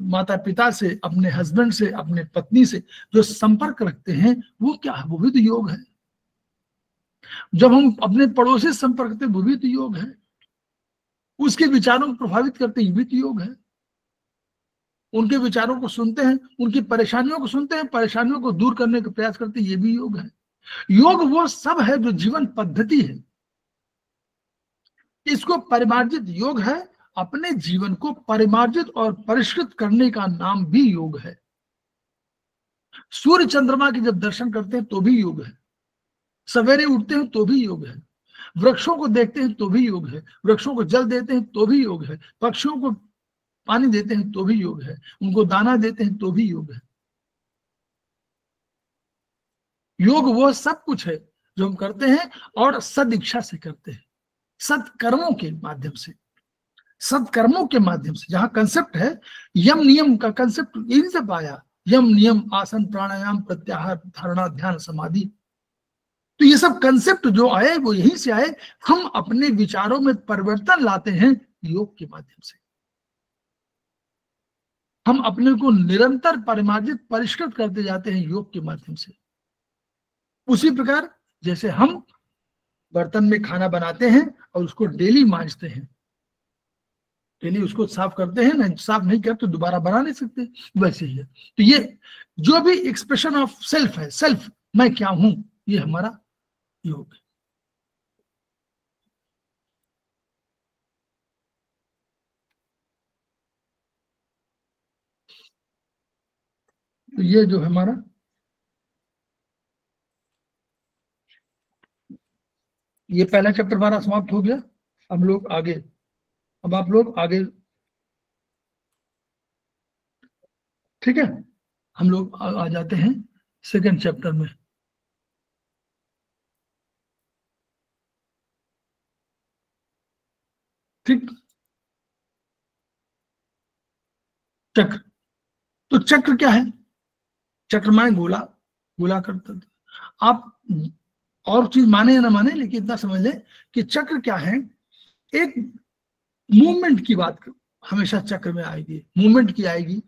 माता पिता से, अपने हस्बैंड से, अपने पत्नी से जो संपर्क रखते हैं वो क्या है, वो भी तो योग है। जब हम अपने पड़ोसी से संपर्क करते हैं वो भी तो योग है। उसके विचारों को प्रभावित करते हैं, ये भी तो योग है। उनके विचारों को सुनते हैं, उनकी परेशानियों को सुनते हैं, परेशानियों को दूर करने का प्रयास करते हैं, ये भी योग है। योग वो सब है जो जीवन पद्धति है, इसको परिमार्जित योग है। अपने जीवन को परिमार्जित और परिष्कृत करने का नाम भी योग है। सूर्य चंद्रमा के जब दर्शन करते हैं तो भी योग है, सवेरे उठते हैं तो भी योग है, वृक्षों को देखते हैं तो भी योग है, वृक्षों को जल देते हैं तो भी योग है, पक्षियों को पानी देते हैं तो भी योग है, उनको दाना देते हैं तो भी योग है। योग वो सब कुछ है जो हम करते हैं और सदिच्छा से करते हैं, सत्कर्मों के माध्यम से, सत्कर्मों के माध्यम से। जहां कंसेप्ट है यम नियम का कंसेप्ट यही से पाया, यम नियम आसन प्राणायाम प्रत्याहार धारणा ध्यान समाधि। तो ये सब कंसेप्ट जो आए वो यहीं से आए। हम अपने विचारों में परिवर्तन लाते हैं योग के माध्यम से। हम अपने को निरंतर परिमार्जित परिष्कृत करते जाते हैं योग के माध्यम से। उसी प्रकार जैसे हम बर्तन में खाना बनाते हैं और उसको डेली मांजते हैं, डेली उसको साफ करते हैं ना, साफ नहीं करते तो दोबारा बना नहीं सकते, वैसे ही है। तो ये जो भी एक्सप्रेशन ऑफ सेल्फ है, सेल्फ मैं क्या हूं, ये हमारा योग है। तो ये जो हमारा ये पहला चैप्टर हमारा समाप्त हो गया। हम लोग आगे, अब आप लोग आगे ठीक है, हम लोग आ जाते हैं सेकंड चैप्टर में। ठीक, चक्र। तो चक्र क्या है? चक्र माने गोला, गोला करते थे आप, और चीज माने या ना माने, लेकिन इतना समझ लें कि चक्र क्या है, एक मूवमेंट की बात हमेशा चक्र में आएगी, मूवमेंट की आएगी।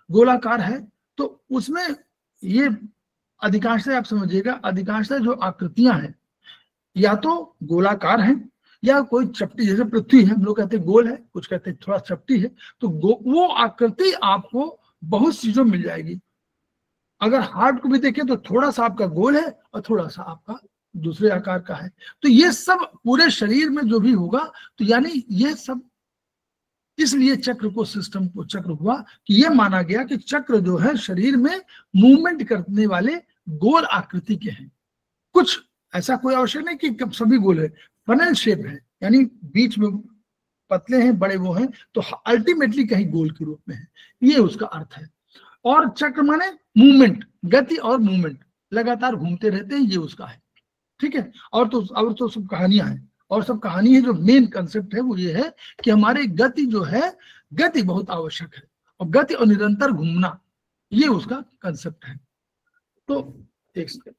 गोलाकार है तो उसमें ये अधिकांश आप समझिएगा, अधिकांश जो आकृतियां हैं या तो गोलाकार हैं या कोई चपटी, जैसे पृथ्वी है, हम लोग कहते हैं गोल है, कुछ कहते हैं थोड़ा चपटी है, तो वो आकृति आपको बहुत चीजों मिल जाएगी। अगर हार्ट को भी देखें तो थोड़ा सा आपका गोल है और थोड़ा सा आपका दूसरे आकार का है। तो ये सब पूरे शरीर में जो भी होगा, तो यानी ये सब, इसलिए चक्र को, सिस्टम को चक्र हुआ कि ये माना गया कि चक्र जो है शरीर में मूवमेंट करने वाले गोल आकृति के हैं। कुछ ऐसा कोई आवश्यक नहीं कि सभी गोल है, फनल शेप है, यानी बीच में पतले हैं, बड़े वो हैं, तो अल्टीमेटली कहीं गोल के रूप में है, ये उसका अर्थ है। और चक्र माने मूवमेंट, गति और मूवमेंट, लगातार घूमते रहते हैं, ये उसका है। ठीक है, और तो सब कहानियां हैं, और सब कहानी है। जो मेन कंसेप्ट है वो ये है कि हमारे गति जो है, गति बहुत आवश्यक है, और गति और निरंतर घूमना, ये उसका कंसेप्ट है। तो एक सेकंड,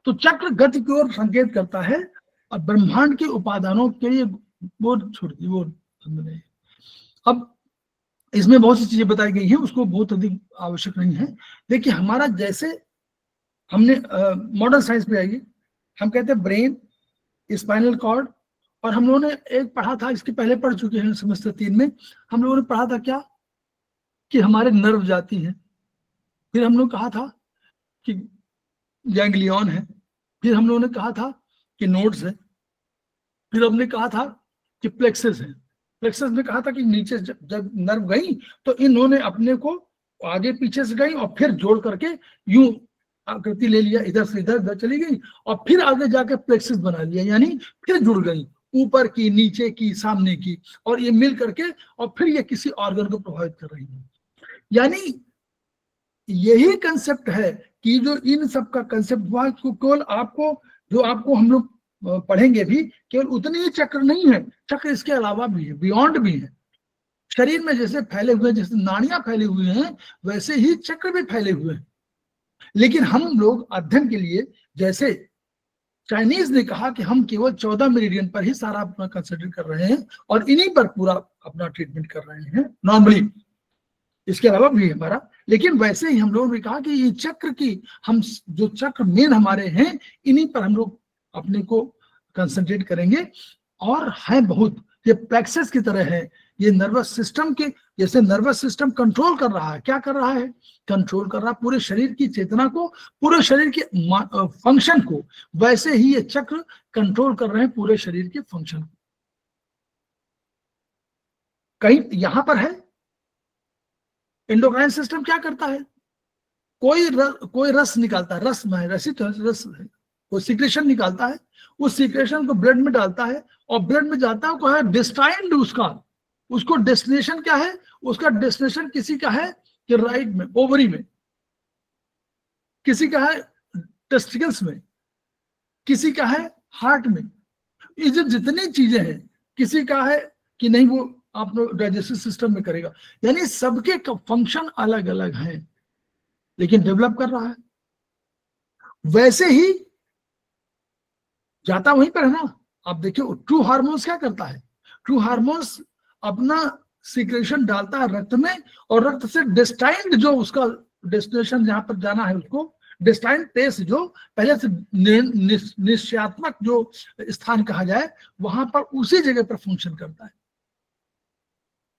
तो चक्र गति की ओर संकेत करता है, और ब्रह्मांड के उपादानों के लिए वो छोड़ दी, वो नहीं। अब इसमें बहुत सी चीजें बताई गई हैं, उसको बहुत अधिक आवश्यक नहीं है। देखिए, हमारा जैसे हमने मॉडर्न साइंस में आइए, हम कहते हैं ब्रेन, स्पाइनल कॉर्ड, और हम लोगों ने एक पढ़ा था, इसके पहले पढ़ चुके हैं सेमेस्टर 3 में, हम लोगों ने पढ़ा था क्या कि हमारे नर्व जाती हैं, फिर हम लोग कहा था कि गैंग्लियन है, फिर हम लोगों ने कहा था कि नोड्स है, फिर हमने कहा था कि प्लेक्सस है। प्लेक्सस में कहा था कि नीचे जब नर्व गई तो इन्होंने अपने को आगे पीछे से गई और फिर जोड़ करके यूं आकृति ले लिया, इधर से इधर चली गई, और फिर आगे जाके प्लेक्सस बना लिया, यानी फिर जुड़ गई, ऊपर की, नीचे की, सामने की, और ये मिल करके और फिर ये किसी ऑर्गन को प्रभावित कर रही है। यानी यही कंसेप्ट है कि जो इन सब का कंसेप्ट हुआ, केवल आपको, जो आपको हम लोग पढ़ेंगे भी, केवल उतनी ही चक्र नहीं है, चक्र इसके अलावा भी है, बियॉन्ड भी है। शरीर में जैसे फैले हुए, जैसे नाड़ियां फैली हुई हैं, वैसे ही चक्र भी फैले हुए हैं। लेकिन हम लोग अध्ययन के लिए, जैसे चाइनीज ने कहा कि हम केवल 14 मेरिडियन पर ही सारा अपना कंसिडर कर रहे हैं और इन्हीं पर पूरा अपना ट्रीटमेंट कर रहे हैं नॉर्मली, इसके अलावा भी हमारा। लेकिन वैसे ही हम लोगों ने कहा कि ये चक्र की, हम जो चक्र मेन हमारे हैं, इन्हीं पर हम लोग अपने को कंसंट्रेट करेंगे। और है बहुत, ये प्लेक्सस की तरह है, ये नर्वस सिस्टम के, जैसे नर्वस सिस्टम कंट्रोल कर रहा है, क्या कर रहा है, कंट्रोल कर रहा है पूरे शरीर की चेतना को, पूरे शरीर के फंक्शन को, वैसे ही ये चक्र कंट्रोल कर रहे हैं पूरे शरीर के फंक्शन को। कहीं यहां पर है एंडोक्राइन सिस्टम क्या करता है, कोई रस निकालता है, रस में रसित रस है, वो सिक्रेशन निकालता है, उस सिक्रेशन को ब्लड में डालता है, और ब्लड में जाता है, को है डिस्टाइंड उसको डेस्टिनेशन क्या है, उसका डेस्टिनेशन किसी का है कि राइट में, ओवरी में, किसी का है टेस्टिकल्स में, किसी का है हार्ट में, ये जो जितनी चीजें हैं, किसी का है कि नहीं वो आप डाइजेस्टिव सिस्टम में करेगा। यानी सबके फंक्शन अलग अलग हैं, लेकिन डेवलप कर रहा है। वैसे ही जाता वहीं पर है ना। आप देखिए ट्रू हार्मोन्स क्या करता है, ट्रू हार्मोन्स अपना सीक्रेशन डालता है रक्त में, और रक्त से डेस्टाइंड जो उसका डेस्टिनेशन जहां पर जाना है, उसको डेस्टाइंड टेस्ट जो पहले से निश्चयात्मक जो स्थान कहा जाए, वहां पर उसी जगह पर फंक्शन करता है।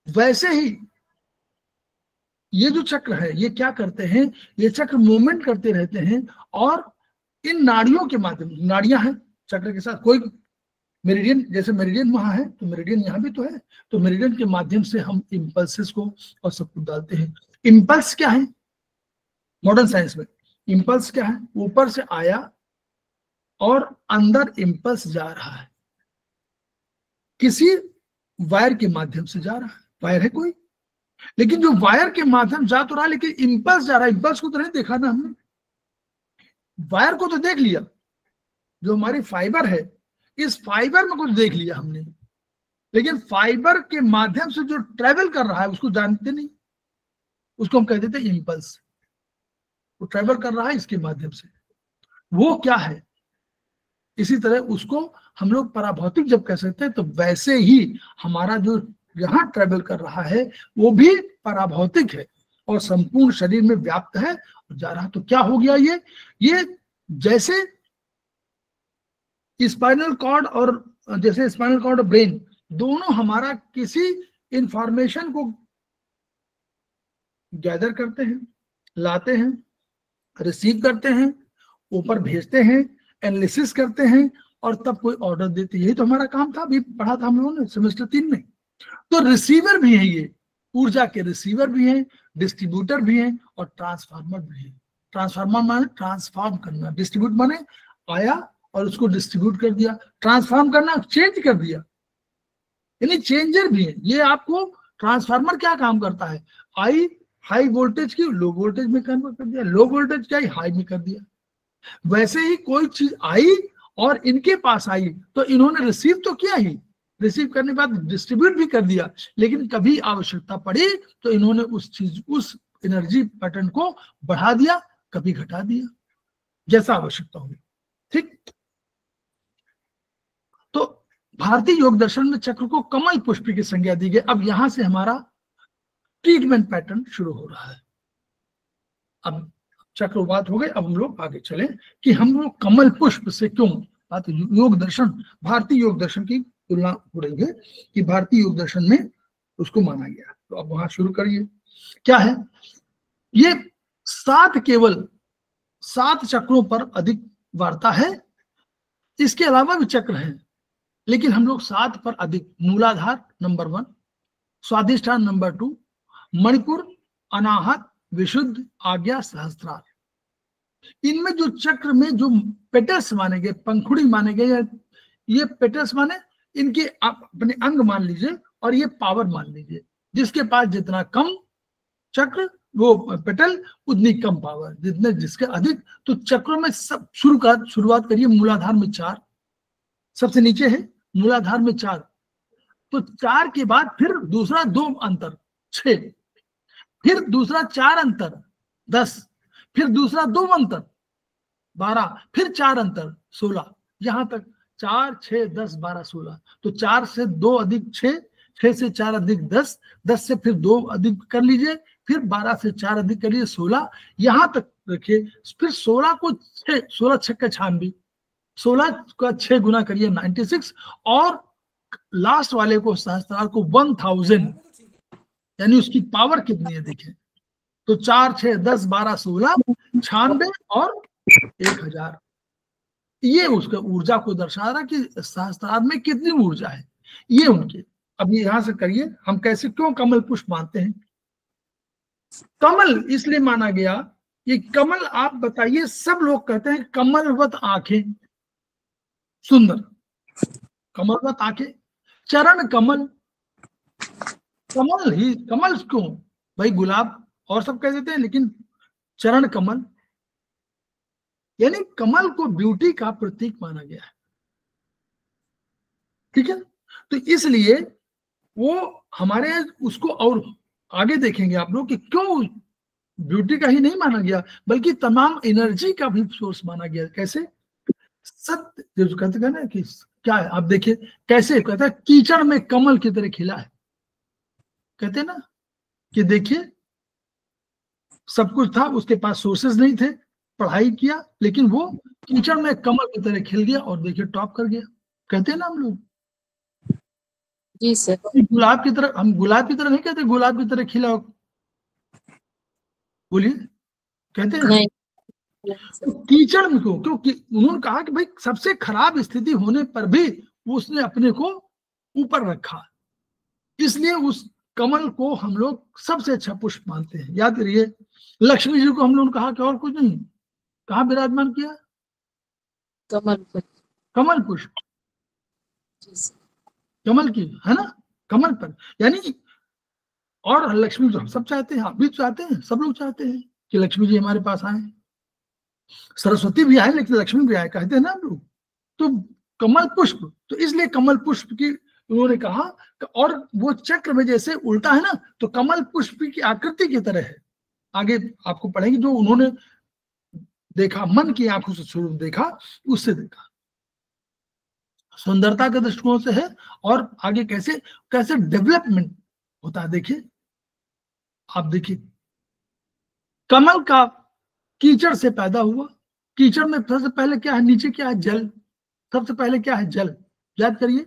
वैसे ही ये जो चक्र है, ये क्या करते हैं, ये चक्र मूवमेंट करते रहते हैं, और इन नाड़ियों के माध्यम, नाड़ियां हैं चक्र के साथ, कोई मेरिडियन, जैसे मेरिडियन वहां है तो मेरिडियन यहाँ भी तो है, तो मेरिडियन के माध्यम से हम इम्पल्सेस को और सब कुछ डालते हैं। इम्पल्स क्या है मॉडर्न साइंस में, इम्पल्स क्या है, ऊपर से आया और अंदर इम्पल्स जा रहा है, किसी वायर के माध्यम से जा रहा है, वायर है कोई, लेकिन जो वायर के माध्यम जा तो रहा है लेकिन इम्पल्स जा रहा है। इम्पल्स को तो नहीं देखा ना हमने, वायर को तो देख लिया, जो हमारी फाइबर है इस फाइबर में कुछ देख लिया हमने, लेकिन फाइबर के माध्यम से जो ट्रेवल कर रहा है उसको जानते नहीं, उसको हम कह देते हैं इम्पल्स। वो ट्रेवल कर रहा है इसके माध्यम से, वो क्या है, इसी तरह उसको हम लोग पराभौतिक जब कह सकते हैं, तो वैसे ही हमारा जो यहाँ ट्रेवल कर रहा है वो भी पराभौतिक है और संपूर्ण शरीर में व्याप्त है और जा रहा। तो क्या हो गया, ये जैसे स्पाइनल कॉर्ड और जैसे स्पाइनल कॉर्ड और ब्रेन दोनों हमारा किसी इंफॉर्मेशन को गैदर करते हैं, लाते हैं, रिसीव करते हैं, ऊपर भेजते हैं, एनालिसिस करते हैं और तब कोई ऑर्डर देते हैं। यही तो हमारा काम था, अभी पढ़ा था हम लोगों ने सेमेस्टर 3 में। तो रिसीवर भी है, ये ऊर्जा के रिसीवर भी हैं, डिस्ट्रीब्यूटर भी हैं और ट्रांसफार्मर भी है। ट्रांसफार्मर माने ट्रांसफॉर्म करना, डिस्ट्रीब्यूट माने आया और उसको डिस्ट्रीब्यूट कर दिया, ट्रांसफॉर्म करना चेंज कर दिया, यानी चेंजर भी है। ये आपको ट्रांसफार्मर क्या काम करता है, आई हाई वोल्टेज की लो वोल्टेज में कन्वर्ट कर दिया, लो वोल्टेज क्या हाई में कर दिया। वैसे ही कोई चीज आई और इनके पास आई तो इन्होंने रिसीव तो किया ही, रिसीव करने के बाद डिस्ट्रीब्यूट भी कर दिया, लेकिन कभी आवश्यकता पड़ी तो इन्होंने उस एनर्जी पैटर्न को बढ़ा दिया, कभी घटा दिया, जैसा आवश्यकता होगी। ठीक, तो भारतीय योग दर्शन में चक्र को कमल पुष्प की संज्ञा दी गई। अब यहां से हमारा ट्रीटमेंट पैटर्न शुरू हो रहा है। अब चक्रवात हो गए, अब हम लोग आगे चले कि हम लोग कमल पुष्प से क्यों बात, योग दर्शन भारतीय योग दर्शन की तुलना हो रही है कि भारतीय योग दर्शन में उसको माना गया। तो अब वहां शुरू करिए, क्या है ये केवल 7 चक्रों पर अधिक वार्ता है, इसके अलावा भी चक्र हैं लेकिन हम लोग 7 पर अधिक, मूलाधार नंबर 1, स्वादिष्ठान नंबर 2, मणिपुर, अनाहत, विशुद्ध, आज्ञा, सहस्त्रार। इनमें जो चक्र में जो पेटल्स माने गए, पंखुड़ी माने गए, ये पेटल्स माने इनके आप अपने अंग मान लीजिए और ये पावर मान लीजिए, जिसके पास जितना कम चक्र वो पेटल उतनी कम पावर, जितने जिसके अधिक। तो चक्रों में सब शुरुआत करिए मूलाधार में 4, सबसे नीचे है मूलाधार में 4, तो 4 के बाद फिर दूसरा 2 अंतर 6, फिर दूसरा 4 अंतर 10, फिर दूसरा 2 अंतर 12, फिर 4 अंतर 16, यहां तक 4 6 10 12 16। तो 4 से 2 अधिक 6, 6 से 4 अधिक 10, 10 से फिर 2 अधिक कर लीजिए, फिर 12 से 4 अधिक कर लीजिए 16, यहां तक रखिए। फिर 16 को 6, 16 6 का 96, 16 का 6 गुना करिए 96, और लास्ट वाले को सहस्त्रार को 1000, यानी उसकी पावर कितनी है देखें। तो 4 6 10 12 16 96 और 1000, ये उसके ऊर्जा को दर्शा रहा कि सहस्त्रार में कितनी ऊर्जा है, ये उनके। अब ये यहां से करिए, हम कैसे क्यों कमल पुष्प मानते हैं। कमल इसलिए माना गया, ये कमल आप बताइए, सब लोग कहते हैं कमलवत आंखें, सुंदर कमलवत आंखें, चरण कमल, कमल ही कमल क्यों भाई, गुलाब और सब कह देते हैं, लेकिन चरण कमल, यानी कमल को ब्यूटी का प्रतीक माना गया है। ठीक है, तो इसलिए वो हमारे उसको और आगे देखेंगे आप लोग कि क्यों ब्यूटी का ही नहीं माना गया बल्कि तमाम एनर्जी का भी सोर्स माना गया। कैसे, सत्य जो कहते हैं ना कि क्या है, आप देखिए कैसे कहता है, कीचड़ में कमल की तरह खिला है। कहते ना कि देखिए सब कुछ था, उसके पास सोर्सेज नहीं थे, पढ़ाई किया, लेकिन वो कीचड़ में कमल की तरह खिल गया और देखिए टॉप कर गया। कहते हैं ना हम लोग, जी सर। गुलाब की तरह, हम गुलाब की तरह नहीं कहते गुलाब की तरह खिला हो, बोलिए कहते हैं नहीं, तो कीचड़ में क्यों, क्योंकि उन्होंने कहा कि भाई सबसे खराब स्थिति होने पर भी उसने अपने को ऊपर रखा, इसलिए उस कमल को हम लोग सबसे अच्छा पुष्प मानते हैं। याद करिए, लक्ष्मी जी को हम लोगों ने कहा कि और कुछ नहीं, कहाँ विराजमान किया? कमल पर। कमल पुष्प, जी सर। कमल की, है ना, कमल पर। यानी और लक्ष्मी तो हम सब चाहते हैं, आप भी चाहते हैं, सब लोग चाहते हैं कि लक्ष्मी जी हमारे पास आए, सरस्वती भी आए लेकिन लक्ष्मी भी आए, कहते हैं ना हम लोग। तो कमल पुष्प, तो इसलिए कमल पुष्प की उन्होंने कहा, और वो चक्र में जैसे उल्टा है ना, तो कमल पुष्प की आकृति की तरह है। आगे आपको पढ़ेंगे, जो उन्होंने देखा, मन की आंखों से स्वरूप देखा, उससे देखा, सुंदरता के दृष्टिकोण से है, और आगे कैसे कैसे डेवलपमेंट होता है। देखिए, आप देखिए, कमल का कीचड़ से पैदा हुआ, कीचड़ में सबसे पहले क्या है, नीचे क्या है, जल। सबसे पहले क्या है, जल, याद करिए,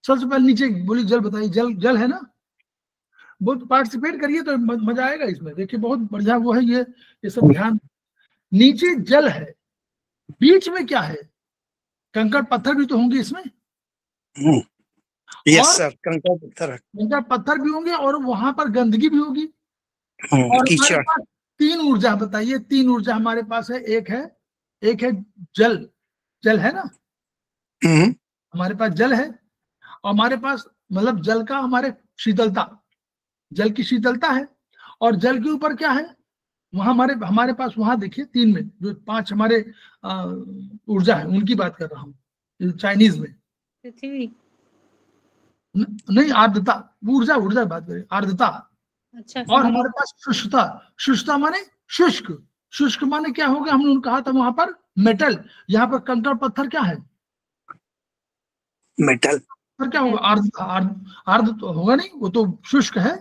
सबसे पहले नीचे बोली जल, बताइए, जल, जल है ना। बहुत पार्टिसिपेट करिए तो मजा आएगा इसमें। देखिए बहुत बढ़िया वो है, ये सब ध्यान। नीचे जल है, बीच में क्या है, कंकड़ पत्थर भी तो होंगे इसमें। यस सर, कंकड़ पत्थर भी होंगे, और वहां पर गंदगी भी होगी। और हमारे पास तीन ऊर्जा, बताइए, तीन ऊर्जा हमारे पास है। एक है जल, जल है ना, हमारे पास जल है, और हमारे पास मतलब जल का हमारे शीतलता, जल की शीतलता है। और जल के ऊपर क्या है, वहां हमारे पास, वहां देखिए तीन में जो पांच हमारे ऊर्जा है, उनकी बात कर रहा हूँ चाइनीज में। पृथ्वी नहीं, आर्द्रता, ऊर्जा, ऊर्जा बात करें, आर्द्रता। अच्छा। और हमारे पास शुष्कता, शुष्कता माने शुष्क, शुष्क माने क्या हो गया, हमने कहा था वहां पर मेटल, यहाँ पर कंकड़ पत्थर क्या है, मेटल। पर क्या होगा, आर्द्र तो होगा नहीं, वो तो शुष्क है।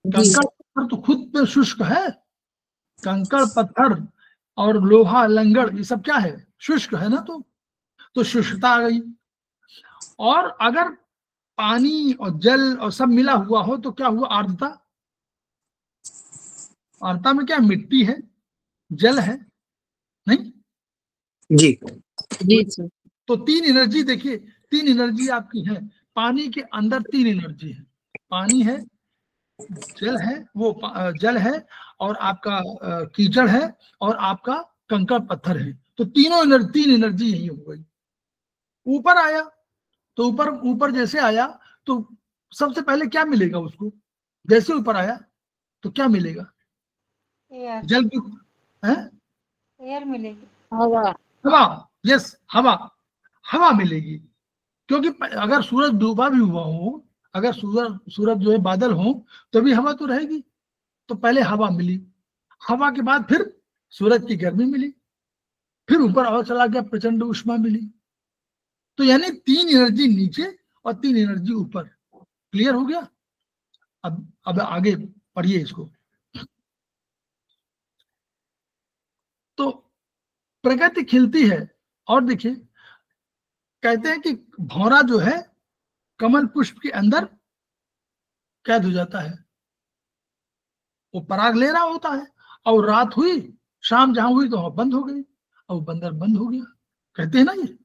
कंकड़ पत्थर तो खुद पे शुष्क है, कंकड़ पत्थर और लोहा लंगड़ ये सब क्या है, शुष्क है ना। तो शुष्कता आ गई। और अगर पानी और जल और सब मिला हुआ हो तो क्या हुआ, आर्द्रता। आर्द्रता में क्या, मिट्टी है, जल है, नहीं जी जी सर। तो तीन एनर्जी, देखिए तीन एनर्जी आपकी है। पानी के अंदर तीन एनर्जी है, पानी है, जल है, वो जल है, और आपका कीचड़ है, और आपका कंकड़ पत्थर है। तो तीनों एनर्जी, तीन एनर्जी यही हो गई। ऊपर आया तो ऊपर जैसे आया तो सबसे पहले क्या मिलेगा उसको, जैसे ऊपर आया तो क्या मिलेगा, एयर, जल की है, एयर मिलेगी, हवा। हवा, यस, हवा, हवा मिलेगी। क्योंकि अगर सूरज डूबा भी हुआ हो, अगर सूरज जो है बादल हो, तो भी हवा तो रहेगी। तो पहले हवा मिली, हवा के बाद फिर सूरज की गर्मी मिली, फिर ऊपर और चला गया, प्रचंड उष्मा मिली। तो यानी तीन एनर्जी नीचे और तीन एनर्जी ऊपर। क्लियर हो गया? अब आगे पढ़िए इसको। तो प्रकृति खिलती है, और देखिए कहते हैं कि भौरा जो है कमल पुष्प के अंदर कैद हो जाता है, वो पराग ले रहा होता है, और रात हुई, शाम जहां हुई तो वहां बंद हो गई, और बंदर बंद हो गया। कहते हैं ना, ये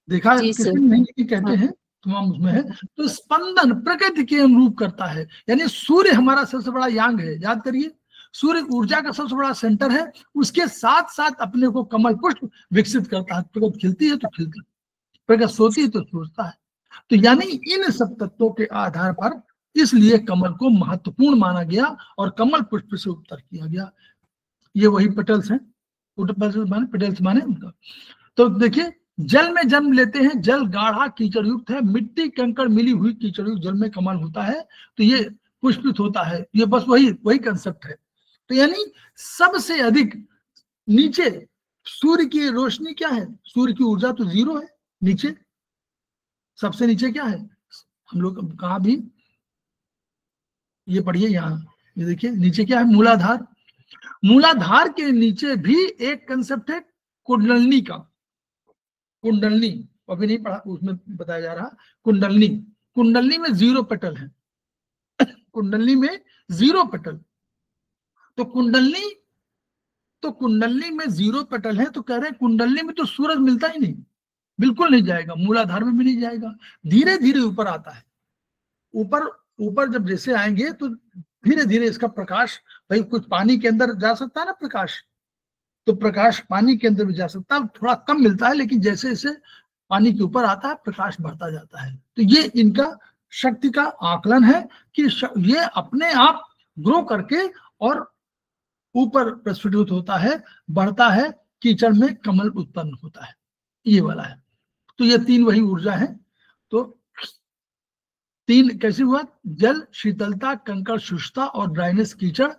देखा किसी ने नहीं, कि कहते हैं तमाम उसमें है। तो स्पंदन प्रकृति के अनुरूप करता है, यानी सूर्य हमारा सबसे बड़ा यांग है, याद करिए, सूर्य ऊर्जा का सबसे बड़ा सेंटर है, उसके साथ साथ अपने को कमल पुष्प विकसित करता है। प्रकृति खिलती है तो खिलता है, प्रकृति सोती है तो सोचता है। तो यानी इन सब तत्वों के आधार पर इसलिए कमल को महत्वपूर्ण माना गया और कमल पुष्प से उत्तर किया गया। ये वही पेटल्स हैं, पेटल्स माने उनका। तो देखिए, जल में जन्म लेते हैं, जल गाढ़ा कीचड़ युक्त है, मिट्टी कंकड़ मिली हुई कीचड़ युक्त जल में कमल होता है, तो ये पुष्पित होता है। ये बस वही कंसेप्ट है। तो यानी सबसे अधिक नीचे सूर्य की रोशनी क्या है, सूर्य की ऊर्जा तो जीरो है नीचे, सबसे नीचे क्या है, हम लोग कहा भी, ये पढ़िए यहाँ, ये देखिए नीचे क्या है, मूलाधार। मूलाधार के नीचे भी एक कंसेप्ट है कुंडलनी का, कुंडलनी अभी नहीं पढ़ा, उसमें बताया जा रहा। कुंडलनी, कुंडलनी में 0 पेटल है, कुंडलनी में 0 पेटल। तो कुंडलनी में 0 पेटल है, तो कह रहे हैं कुंडलनी में तो सूरज मिलता ही नहीं, बिल्कुल नहीं जाएगा, मूलाधार में भी नहीं जाएगा, धीरे धीरे ऊपर आता है। ऊपर जब जैसे आएंगे तो धीरे धीरे इसका प्रकाश भाई कुछ पानी के अंदर जा सकता है ना प्रकाश, तो प्रकाश पानी के अंदर भी जा सकता है, थोड़ा कम मिलता है, लेकिन जैसे जैसे पानी के ऊपर आता है प्रकाश बढ़ता जाता है। तो ये इनका शक्ति का आकलन है कि ये अपने आप ग्रो करके और ऊपर प्रस्फुटित होता है, बढ़ता है, कीचड़ में कमल उत्पन्न होता है, ये वाला है। तो ये तीन वही ऊर्जा है। तो तीन कैसे हुआ? जल, शीतलता, कंकड़, शुष्कता और ड्राइनेस, कीचड़।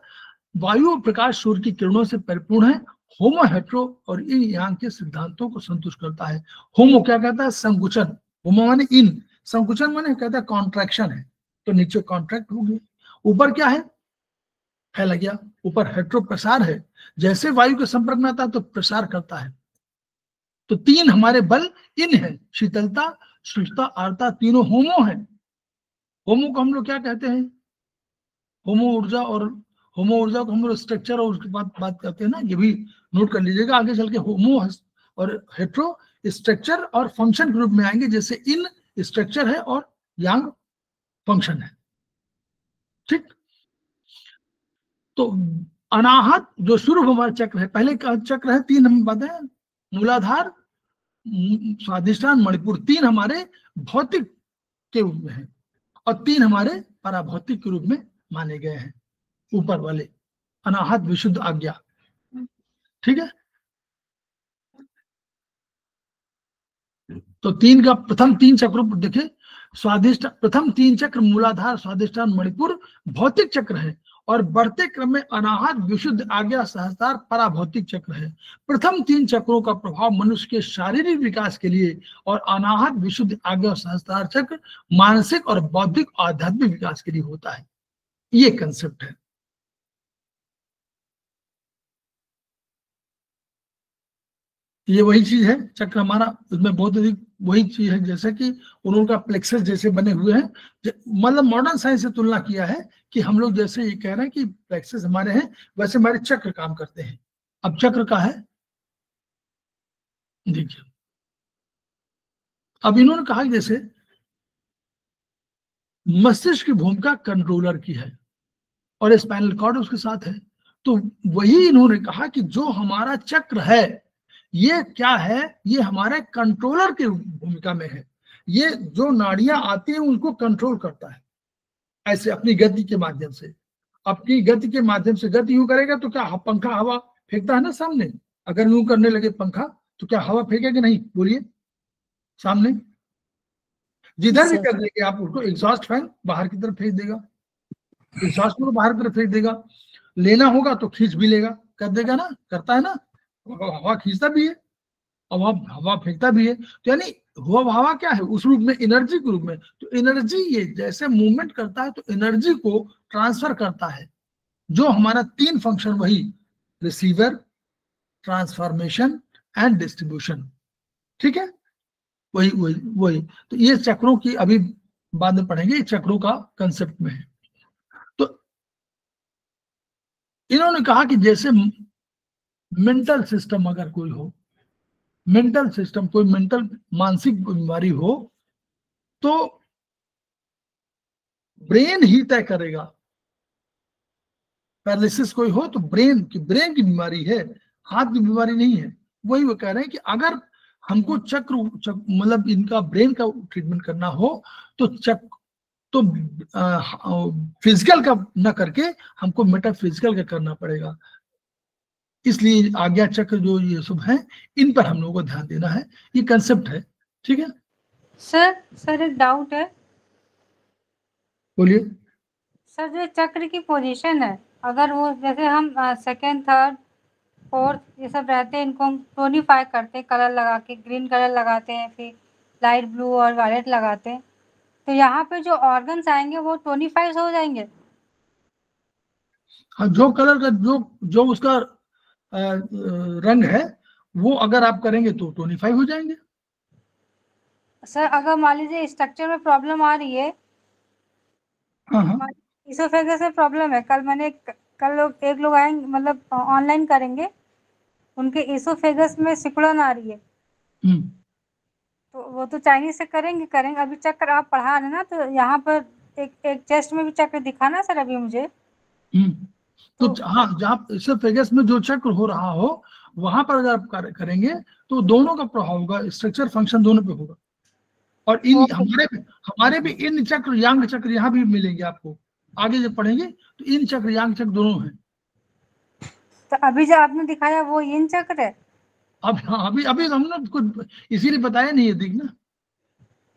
वायु और प्रकाश सूर्य की किरणों से परिपूर्ण है। होमो हेट्रो और इन यांग के सिद्धांतों को संतुष्ट करता है। होमो क्या कहता है? संकुचन। होमो माने इन, संकुचन माने कहता है कॉन्ट्रैक्शन है, तो नीचे कॉन्ट्रैक्ट हो गया। ऊपर क्या है? फैल गया। ऊपर हेट्रो प्रसार है, जैसे वायु के संपर्क में आता है तो प्रसार करता है। तो तीन हमारे बल इन है, शीतलता, शुष्कता, आर्द्रता, तीनों होमो है। होमो को हम लोग क्या कहते हैं? होमो ऊर्जा, और होमो ऊर्जा को हम लोग स्ट्रक्चर और उसके बाद बात करते हैं ना, ये भी नोट कर लीजिएगा आगे चल के। होमो और हेट्रो स्ट्रक्चर और फंक्शन के रूप में आएंगे, जैसे इन स्ट्रक्चर है और यांग फंक्शन है, ठीक। तो अनाहत जो शुरू हमारा चक्र है, पहले का चक्र है तीन, हम बताएं, मूलाधार, स्वाधिष्ठान, मणिपुर, तीन हमारे भौतिक के रूप में है और तीन हमारे पराभौतिक के रूप में माने गए हैं, ऊपर वाले अनाहत, विशुद्ध, आज्ञा, ठीक है। तो तीन का प्रथम तीन चक्रों पर देखें, स्वादिष्ट प्रथम तीन चक्र मूलाधार, स्वादिष्ठान, मणिपुर भौतिक चक्र है और बढ़ते क्रम में अनाहत, विशुद्ध, आज्ञा, सहस्त्रार पराभौतिक चक्र है। प्रथम तीन चक्रों का प्रभाव मनुष्य के शारीरिक विकास के लिए और अनाहत, विशुद्ध, आज्ञा और सहस्त्रार चक्र मानसिक और बौद्धिक आध्यात्मिक विकास के लिए होता है। ये कंसेप्ट है। ये वही चीज है चक्र हमारा, उसमें बहुत अधिक वही चीज है, जैसे कि उनका प्लेक्सस जैसे बने हुए हैं, मतलब मॉडर्न साइंस से तुलना किया है कि हम लोग जैसे ये कह रहे हैं कि प्लेक्सस हमारे हैं, वैसे हमारे चक्र काम करते हैं। अब चक्र का है, देखिए अब इन्होंने कहा कि जैसे मस्तिष्क की भूमिका कंट्रोलर की है और स्पाइनल कॉर्ड उसके साथ है। तो वही इन्होंने कहा कि जो हमारा चक्र है ये क्या है? ये हमारे कंट्रोलर की भूमिका में है। ये जो नाड़ियां आती हैं उनको कंट्रोल करता है, ऐसे अपनी गति के माध्यम से। अपनी गति के माध्यम से गति यूं करेगा तो क्या पंखा हवा फेंकता है ना सामने, अगर यूं करने लगे पंखा तो क्या हवा फेंकेगा? नहीं, बोलिए, सामने जिधर भी कर देंगे आप उसको, एग्जॉस्ट फैन बाहर की तरफ फेंक देगा, एग्जॉस्ट को बाहर की तरफ फेंक देगा। लेना होगा तो खींच भी लेगा, कर देगा ना, करता है ना, हवा खींचता भी है और हवा फेंकता भी है। तो यानी हवा क्या है? उस रूप में, एनर्जी के रूप में। तो एनर्जी ये जैसे मूवमेंट करता है तो एनर्जी को ट्रांसफर करता है। जो हमारा तीन फंक्शन वही, रिसीवर, ट्रांसफॉर्मेशन एंड डिस्ट्रीब्यूशन, ठीक है, वही वही वही। तो ये चक्रों की अभी बाद में पढ़ेंगे, ये चक्रों का कंसेप्ट में है। तो इन्होंने कहा कि जैसे मेंटल सिस्टम अगर कोई हो, मेंटल सिस्टम, कोई मेंटल मानसिक बीमारी हो तो ब्रेन ही तय करेगा। पैरालिसिस कोई हो तो ब्रेन की बीमारी है, हाथ की बीमारी नहीं है। वही वो कह रहे हैं कि अगर हमको चक्र मतलब इनका ब्रेन का ट्रीटमेंट करना हो तो फिजिकल का न करके हमको मेटाफिजिकल का करना पड़ेगा। इसलिए आज्ञा चक्र जो ये सब है, इन पर हम लोगों को ध्यान देना है। ये कंसेप्ट है, ठीक है। सर एक डाउट है। बोलिए। सर जो चक्र की पोजीशन है, अगर वो जैसे हम सेकंड, थर्ड, फोर्थ ये सब रहते हैं, इनको हम टोनीफाई करते हैं कलर लगा के, ग्रीन कलर लगाते हैं, फिर लाइट ब्लू और वायलेट लगाते हैं, तो यहाँ पे जो ऑर्गन्स आएंगे वो टोनीफाई हो जाएंगे। हाँ, जो कलर का जो उसका रंग है वो अगर आप करेंगे तो टोनीफाई हो जाएंगे। सर अगर मान लीजिए स्ट्रक्चर में प्रॉब्लम आ रही है, हाँ, इसोफेगस में प्रॉब्लम है, कल एक लोग आएंगे, मतलब ऑनलाइन करेंगे, उनके इसोफेगस में सिकुड़न आ रही है, तो वो तो चाइनीज से करेंगे। अभी चक्र आप पढ़ा रहे ना, तो यहाँ पर एक चेस्ट में भी चक्र दिखाना सर अभी मुझे। तो हाँ, जहाँ इसोफेगस में जो चक्र हो रहा हो वहां पर अगर आप कार्य करेंगे तो दोनों का प्रभाव होगा, स्ट्रक्चर फंक्शन दोनों पे होगा। और इन हमारे भी इन चक्र यांग चक्र यहाँ भी मिलेंगे आपको, आगे जब पढ़ेंगे तो इन चक्र यांग चक्र दोनों हैं। तो अभी जो आपने दिखाया वो इन चक्र है। अब हाँ, अभी हमने कुछ इसीलिए बताया नहीं है, दिख ना,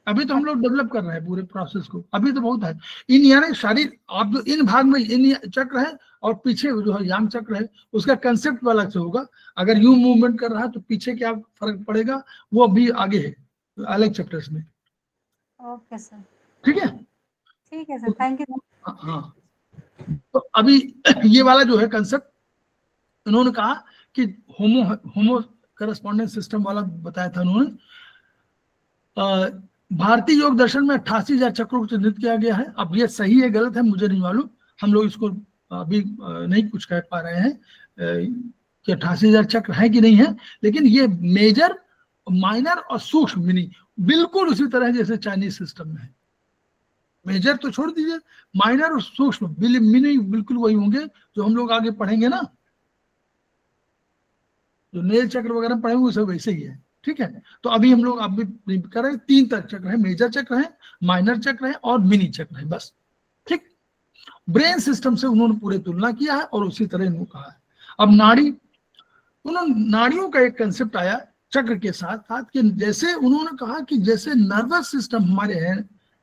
अभी तो हम लोग डेवलप कर रहे हैं पूरे प्रोसेस को, अभी तो बहुत है। इन यानी शारीर, आप जो इन भाग में इन चक्र है और पीछे जो है यांग चक्र है, उसका कंसेप्ट अलग से होगा। अगर यू मूवमेंट कर रहा है तो पीछे क्या फर्क पड़ेगा वो अभी आगे है अलग चैप्टर्स में। ओके सर, ठीक है, ठीक है सर, थैंक यू। हाँ, तो अभी ये वाला जो है कंसेप्ट उन्होंने कहा कि होमो करस्पॉन्डेंस सिस्टम वाला बताया था उन्होंने। भारतीय योग दर्शन में 88,000 चक्रों को चिन्हित किया गया है। अब ये सही है गलत है मुझे नहीं मालूम, हम लोग इसको अभी नहीं कुछ कह पा रहे हैं कि 88,000 चक्र है कि नहीं है, लेकिन ये मेजर, माइनर और सूक्ष्म मिनी बिल्कुल उसी तरह जैसे चाइनीज सिस्टम में है। मेजर तो छोड़ दीजिए, माइनर और सूक्ष्म मिनी बिल्कुल वही होंगे जो हम लोग आगे पढ़ेंगे ना, जो नेल चक्र वगैरह पढ़ेंगे वो सब वैसे ही है। ठीक है, तो अभी हम लोग अभी कर रहे हैं 3 तरह चक्र है, मेजर चक्र है, माइनर चक्र है और मिनी चक्र है, बस। ठीक, ब्रेन सिस्टम से उन्होंने पूरे तुलना किया है और उसी तरह इनको कहा है। अब उन्होंने नाड़ियों का एक कंसेप्ट आया चक्र के साथ साथ कि जैसे उन्होंने कहा कि जैसे नर्वस सिस्टम हमारे है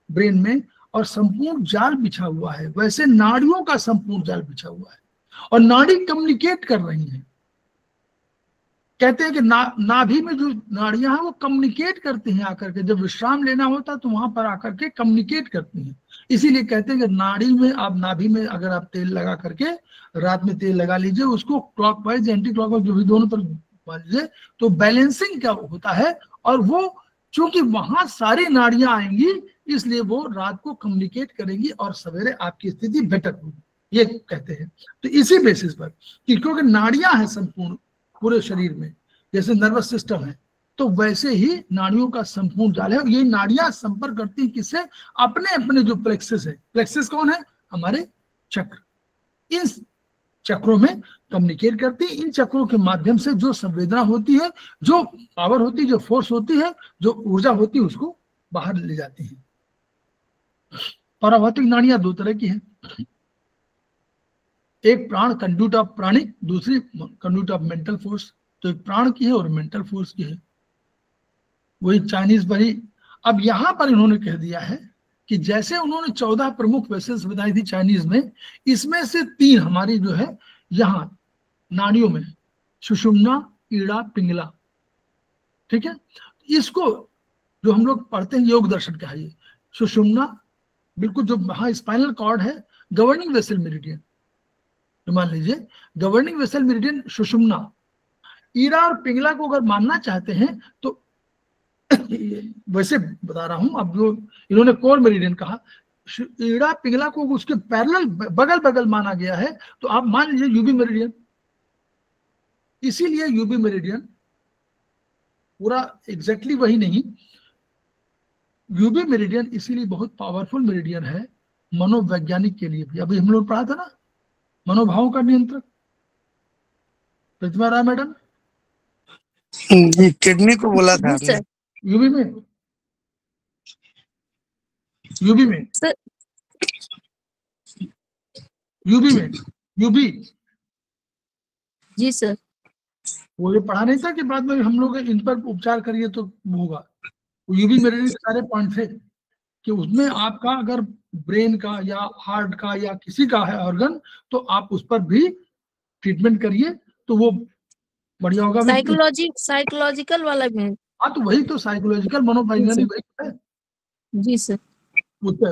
ब्रेन में और संपूर्ण जाल बिछा हुआ है, वैसे नाड़ियों का संपूर्ण जाल बिछा हुआ है और नाड़ी कम्युनिकेट कर रही हैं। कहते हैं कि नाभि में जो नाड़ियां हैं वो कम्युनिकेट करती हैं आकर के, जब विश्राम लेना होता है तो वहां पर आकर के कम्युनिकेट करती हैं। इसीलिए कहते हैं कि नाड़ी में, आप नाभि में अगर आप तेल लगा करके रात में तेल लगा लीजिए, उसको क्लॉकवाइज एंटी क्लॉकवाइज जो भी दोनों तरफ लीजिए तो बैलेंसिंग क्या होता है, और वो चूंकि वहां सारी नाड़ियां आएंगी इसलिए वो रात को कम्युनिकेट करेंगी और सवेरे आपकी स्थिति बेटर होगी, ये कहते हैं। तो इसी बेसिस पर कि क्योंकि नाड़ियां हैं संपूर्ण पूरे शरीर में, जैसे नर्वस सिस्टम है तो वैसे ही नाड़ियों का संपूर्ण जाल है। ये नाड़ियां संपर्क करती हैं किससे, अपने अपने जो प्लेक्सिस है, प्लेक्सिस कौन है, हमारे चक्र, इन चक्रों में कम्युनिकेट करती है। इन चक्रों के माध्यम से जो संवेदना होती है, जो पावर होती है, जो फोर्स होती है, जो ऊर्जा होती है, उसको बाहर ले जाती है। पराभौतिक नाड़ियां 2 तरह की हैं, एक प्राण कंड्यूट ऑफ प्राणिक, दूसरी कंड्यूट ऑफ मेंटल फोर्स। तो एक प्राण की है और मेंटल फोर्स की है, वही चाइनीज बनी। अब यहां पर इन्होंने कह दिया है कि जैसे उन्होंने 14 प्रमुख वेसल्स बताई थी चाइनीज में, इसमें से 3 हमारी जो है यहां नाड़ियों में, सुषुम्ना, ईड़ा, पिंगला। ठीक है, इसको जो हम लोग पढ़ते हैं योग दर्शन का है, ये सुषुम्ना बिल्कुल जो वहां स्पाइनल कॉर्ड है, गवर्निंग वेसल मेरिडियन, तो मान लीजिए गवर्निंग वेसल मेरिडियन सुषुम्ना। ईड़ा और पिंगला को अगर मानना चाहते हैं तो वैसे बता रहा हूं, अब जो इन्होंने कोर मेरिडियन कहा, ईड़ा पिंगला को उसके पैरेलल बगल बगल माना गया है, तो आप मान लीजिए यूबी मेरिडियन। इसीलिए यूबी मेरिडियन पूरा एग्जैक्टली वही नहीं, यूबी मेरिडियन इसीलिए बहुत पावरफुल मेरिडियन है मनोवैज्ञानिक के लिए भी। अभी हम लोग पढ़ा था ना मनोभावों का नियंत्रक, प्रतिमा राय मैडम किडनी को बोला था यूबी में, यूबी में सर, यूबी में, यूबी जी सर, वो ये पढ़ा नहीं था कि बाद में हम लोग इन पर उपचार करिए तो होगा। यूबी मेरे सारे पॉइंट थे कि उसमें आपका अगर ब्रेन का या हार्ट का या किसी का है ऑर्गन तो आप उस पर भी ट्रीटमेंट करिए तो वो बढ़िया होगा। साइकोलॉजिकल वाला भी। हाँ, तो वही तो साइकोलॉजिकल मनोवैज्ञानिक वही है। जी सर,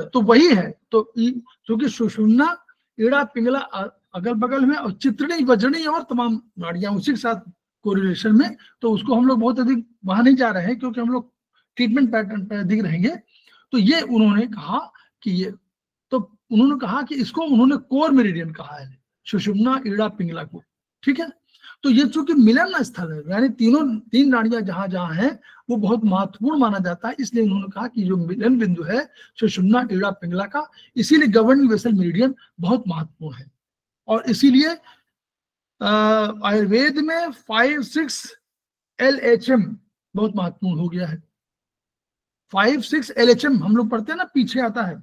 तो वही है। तो क्योंकि सुषुम्ना, ईड़ा, पिंगला अगल बगल में और चित्रणी, वज्रणी और तमाम नाड़ियां उसी के साथ कोरिलेशन में, तो उसको हम लोग बहुत अधिक वहां नहीं जा रहे हैं क्योंकि हम लोग ट्रीटमेंट पैटर्न पर अधिक रहेंगे। तो ये उन्होंने कहा कि ये, तो उन्होंने कहा कि इसको उन्होंने कोर मेरिडियन कहा है, सुषुम्ना, ईड़ा, पिंगला को। ठीक है, तो ये चूंकि मिलन स्थल है, यानी 3 नाड़ियां जहां जहां हैं वो बहुत महत्वपूर्ण माना जाता है, इसलिए उन्होंने कहा कि जो मिलन बिंदु है सुषुम्ना, ईड़ा, पिंगला का, इसीलिए गवर्निंग वेसल मेरिडियन बहुत महत्वपूर्ण है। और इसीलिए आयुर्वेद में 5-6 LHM बहुत महत्वपूर्ण हो गया है। 5-6 LHM हम लोग पढ़ते हैं ना, पीछे आता है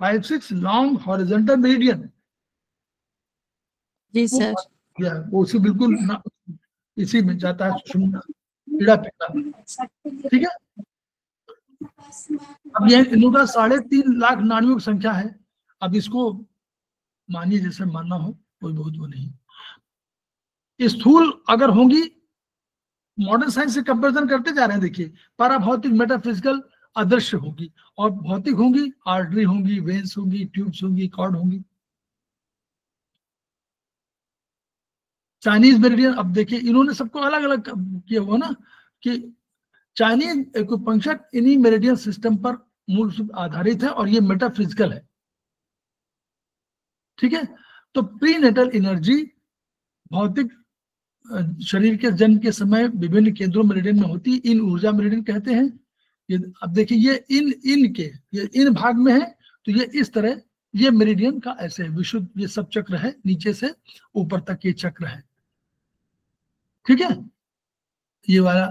5-6 लॉन्ग हॉरिजॉन्टल मेरिडियन। जी सर। वो उसी बिल्कुल इसी में जाता है सुषुम्ना, पीड़ा पित्ता। ठीक है, अब ये इनका 3.5 लाख नाड़ियों की संख्या है। अब इसको मानिए जैसे मानना हो, कोई बहुत वो नहीं। स्थूल अगर होंगी, मॉडर्न साइंस से कंपैरिजन करते जा रहे हैं, देखिए पाराभौतिक मेटाफिजिकल अदृश्य होगी, और भौतिक होंगी आर्टरी होंगी, वेन्स होंगी, ट्यूब्स होंगी, कॉर्ड होंगी। चाइनीज मेरिडियन, अब देखिए इन्होंने सबको अलग अलग किया हुआ ना, कि चाइनीज एक्यूपंक्चर इन्हीं मेरिडियन सिस्टम पर मूल रूप से आधारित है, और ये मेटाफिजिकल है। ठीक है, तो प्रीनेटल एनर्जी भौतिक शरीर के जन्म के समय विभिन्न केंद्रों मेरिडियन में होती है, इन ऊर्जा मेरिडियन कहते हैं। ये अब देखिए ये इन भाग में है, तो ये इस तरह ये मेरिडियन का ऐसे विशुद्ध, ये सब चक्र है, नीचे से ऊपर तक ये चक्र है। ठीक है, ये वाला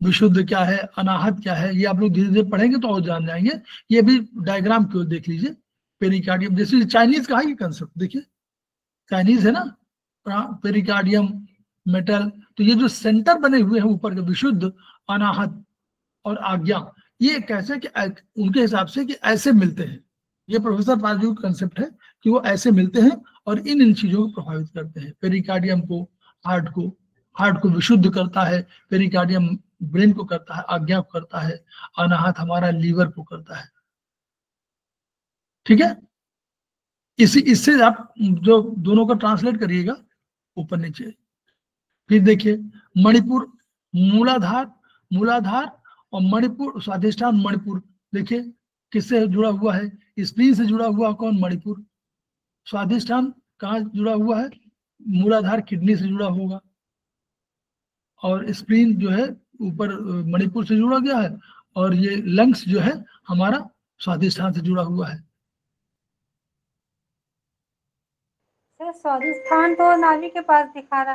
विशुद्ध क्या है, अनाहत क्या है, ये आप लोग धीरे धीरे पढ़ेंगे तो और जान जाएंगे। ये भी डायग्राम क्यों देख लीजिए, पेरिकार्डियम, जैसे चाइनीज का है ये कंसेप्ट, देखिए चाइनीज है ना, पेरिकार्डियम, मेटल, तो ये जो सेंटर बने हुए हैं ऊपर के, विशुद्ध, अनाहत और आज्ञा, ये कैसे कि उनके हिसाब से कि ऐसे मिलते हैं। ये प्रोफेसर पाजू का कंसेप्ट है कि वो ऐसे मिलते हैं और इन चीजों को प्रभावित करते हैं। पेरिकार्डियम को हार्ट को विशुद्ध करता है, पेरिकार्डियम ब्रेन को करता है, आज्ञा को करता है, अनाहत हमारा लीवर को करता है। ठीक है, इससे आप जो दोनों को ट्रांसलेट करिएगा ऊपर नीचे। फिर देखिए मणिपुर, मूलाधार और मणिपुर, स्वादिष्ठान मणिपुर, देखिए किससे जुड़ा हुआ है, स्प्लीन से जुड़ा हुआ कौन, मणिपुर। स्वादिष्ठान कहाँ जुड़ा हुआ है, मूलाधार किडनी से जुड़ा होगा, और स्प्लीन जो है ऊपर मणिपुर से जुड़ा गया है, और ये लंग्स जो है हमारा स्वादिष्ठान से जुड़ा हुआ है। सर स्वादिष्ठान तो नाभि के पास दिखा रहा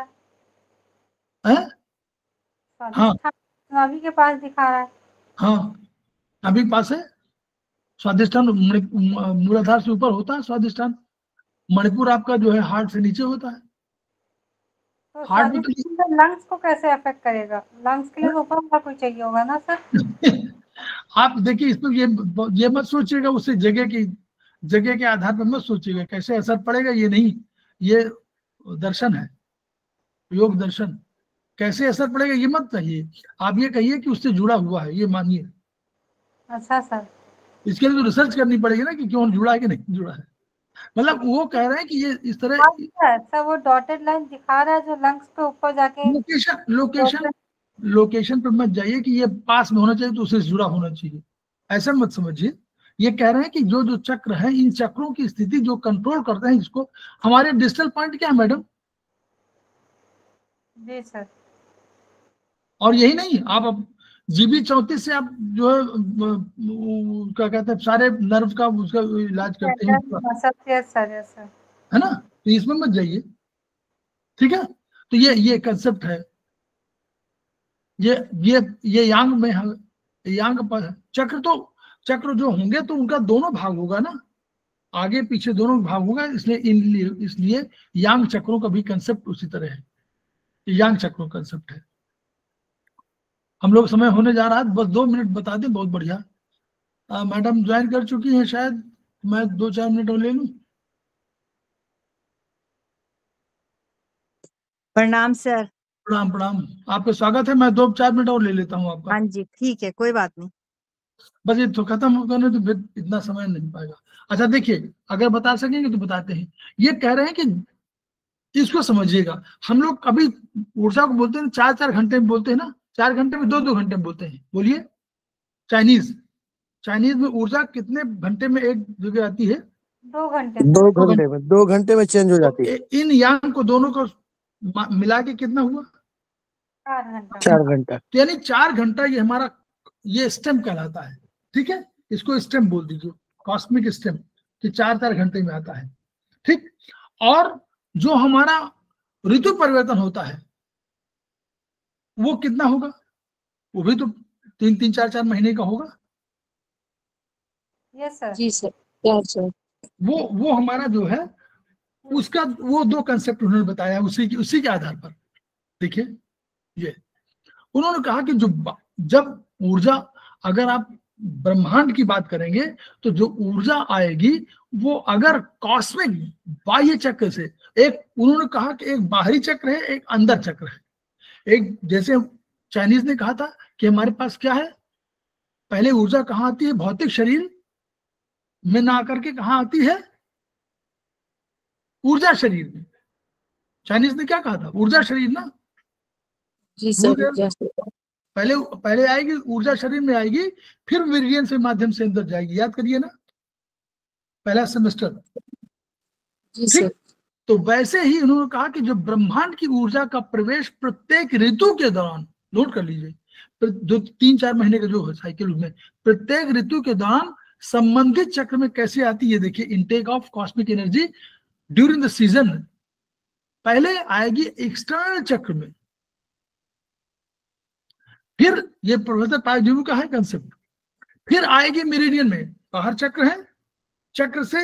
है। स्वादिष्ठान नाभि के पास दिखा रहा है। हाँ, नाभि के पास है स्वादिष्ठान, मूलाधार से ऊपर होता है स्वादिष्ठान। मणिपुर आपका जो है हार्ट से नीचे होता है। तो स्वादिष्ठान लंग्स को कैसे अफेक्ट करेगा? लंग्स के लिए ऊपर का कोई चाहिए होगा ना सर? आप देखिए इसमें ये मत सोचिएगा, उससे जगह के आधार पर मत सोचिएगा कैसे असर पड़ेगा, ये नहीं, ये दर्शन है, योग दर्शन। कैसे असर पड़ेगा ये मत कहिए, आप ये कहिए कि उससे जुड़ा हुआ है, ये मानिए। अच्छा सर, इसके लिए तो रिसर्च करनी पड़ेगी ना कि क्यों जुड़ा है कि नहीं जुड़ा है। मतलब वो कह रहे हैं कि ये इस तरह सर वो डॉटेड लाइन दिखा रहा है जो लंग्स पे ऊपर जाके। लोकेशन पर मत जाइए कि ये पास में होना चाहिए तो उससे जुड़ा होना चाहिए, ऐसा मत समझिए। ये कह रहे हैं कि जो चक्र है, इन चक्रों की स्थिति जो कंट्रोल करते हैं इसको, हमारे डिजिटल पॉइंट क्या है मैडम? जी सर। और यही नहीं, आप GB 34 से आप जो है क्या कहते हैं सारे नर्व का उसका इलाज करते हैं, है ना, तो इसमें मत जाइए। ठीक है, तो ये कंसेप्ट है, ये यांग में है, यांग पर चक्र जो होंगे तो उनका दोनों भाग होगा ना, आगे पीछे दोनों भाग होगा, इसलिए यांग चक्रों का भी कंसेप्ट उसी तरह है, यांग चक्रों कंसेप्ट है। हम लोग समय होने जा रहा है, बस 2 मिनट बता दें, बहुत बढ़िया। मैडम ज्वाइन कर चुकी हैं शायद, मैं 2-4 मिनट और ले लूं। प्रणाम सर। प्रणाम, आपका स्वागत है। मैं 2-4 मिनट और ले लेता हूँ आपका। हाँ जी ठीक है, कोई बात नहीं। बस ये तो खत्म हो करने तो फिर इतना समय नहीं पाएगा। अच्छा देखिए, अगर बता सकेंगे तो बताते हैं। ये कह रहे हैं कि इसको समझिएगा, हम लोग कभी ऊर्जा को बोलते हैं 4-4 घंटे में बोलते हैं ना, 4 घंटे में 2-2 घंटे में बोलते हैं। बोलिए, चाइनीज में ऊर्जा कितने घंटे में एक जगह आती है? 2 घंटे। 2 घंटे में चेंज हो जाती है। इन यांग को दोनों को मिला के कितना हुआ? 4 घंटा। तो यानी 4 घंटा ये हमारा ये स्टेम कहलाता है। ठीक है, इसको स्टेम बोल दीजिए, कॉस्मिक स्टेम, कि 4-4 घंटे में आता है। ठीक। और जो हमारा ऋतु परिवर्तन होता है वो कितना होगा, वो भी तो 3-3, 4-4 महीने का होगा। Yes sir. जी सर, क्या सर? वो हमारा जो है उसका वो 2 कंसेप्ट उन्होंने बताया उसी के आधार पर। देखिए ये उन्होंने कहा कि जब ऊर्जा, अगर आप ब्रह्मांड की बात करेंगे तो जो ऊर्जा आएगी वो अगर कॉस्मिक बाह्य चक्र से, एक उन्होंने कहा कि एक बाहरी चक्र है, एक अंदर चक्र है। एक जैसे चाइनीज ने कहा था कि हमारे पास क्या है, पहले ऊर्जा कहाँ आती है, भौतिक शरीर में ना आकर के कहाँ आती है, ऊर्जा शरीर में। चाइनीज ने क्या कहा था, ऊर्जा शरीर ना। जी सर, जैसे पहले आएगी ऊर्जा शरीर में आएगी, फिर मेरिडियन से माध्यम से अंदर जाएगी। याद करिए ना पहला सेमेस्टर। जी सर। तो वैसे ही उन्होंने कहा कि जो ब्रह्मांड की ऊर्जा का प्रवेश प्रत्येक ऋतु के दौरान, नोट कर लीजिए, जो 3-4 महीने का जो है साइकिल में, प्रत्येक ऋतु के दौरान संबंधित चक्र में कैसे आती है। देखिए, intake of cosmic energy during the season पहले आएगी एक्सटर्नल चक्र में, फिर ये प्रोफेसर पायजू का है कंसेप्ट, फिर आएगी मेरिडियन में। बाहर चक्र है, चक्र से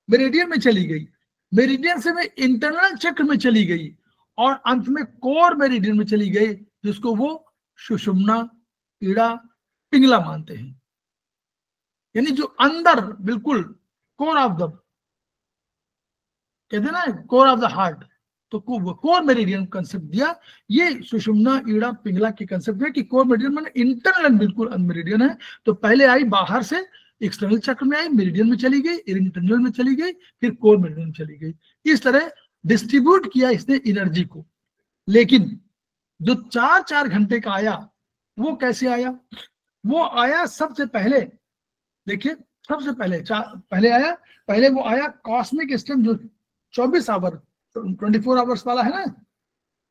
मेरिडियन में चली गई, मेरिडियन से में इंटरनल चक्र में चली गई, और अंत में कोर मेरिडियन में चली गई, जिसको वो सुषुम्ना, ईड़ा, पिंगला मानते हैं। यानी जो अंदर बिल्कुल कोर ऑफ द, कहते हैं ना कोर ऑफ द हार्ट, तो कोर मेरिडियन कंसेप्ट दिया। ये सुषुम्ना, ईड़ा, पिंगला के कंसेप्ट है कि कोर मेरिडियन माने इंटरनल बिल्कुल मेरिडियन है। तो पहले आई बाहर से एक्सटर्नल चक्र में आई, मेरिडियन में चली गई, इंटरनल में चली गई, फिर कोर मेरिडियन में चली गई। इस तरह डिस्ट्रीब्यूट किया इसने एनर्जी को। लेकिन जो 4-4 घंटे का आया वो कैसे आया, वो आया सबसे पहले, देखिए सबसे पहले आया, पहले वो आया कॉस्मिक सिस्टम जो 24 आवर 24 आवर्स वाला है ना,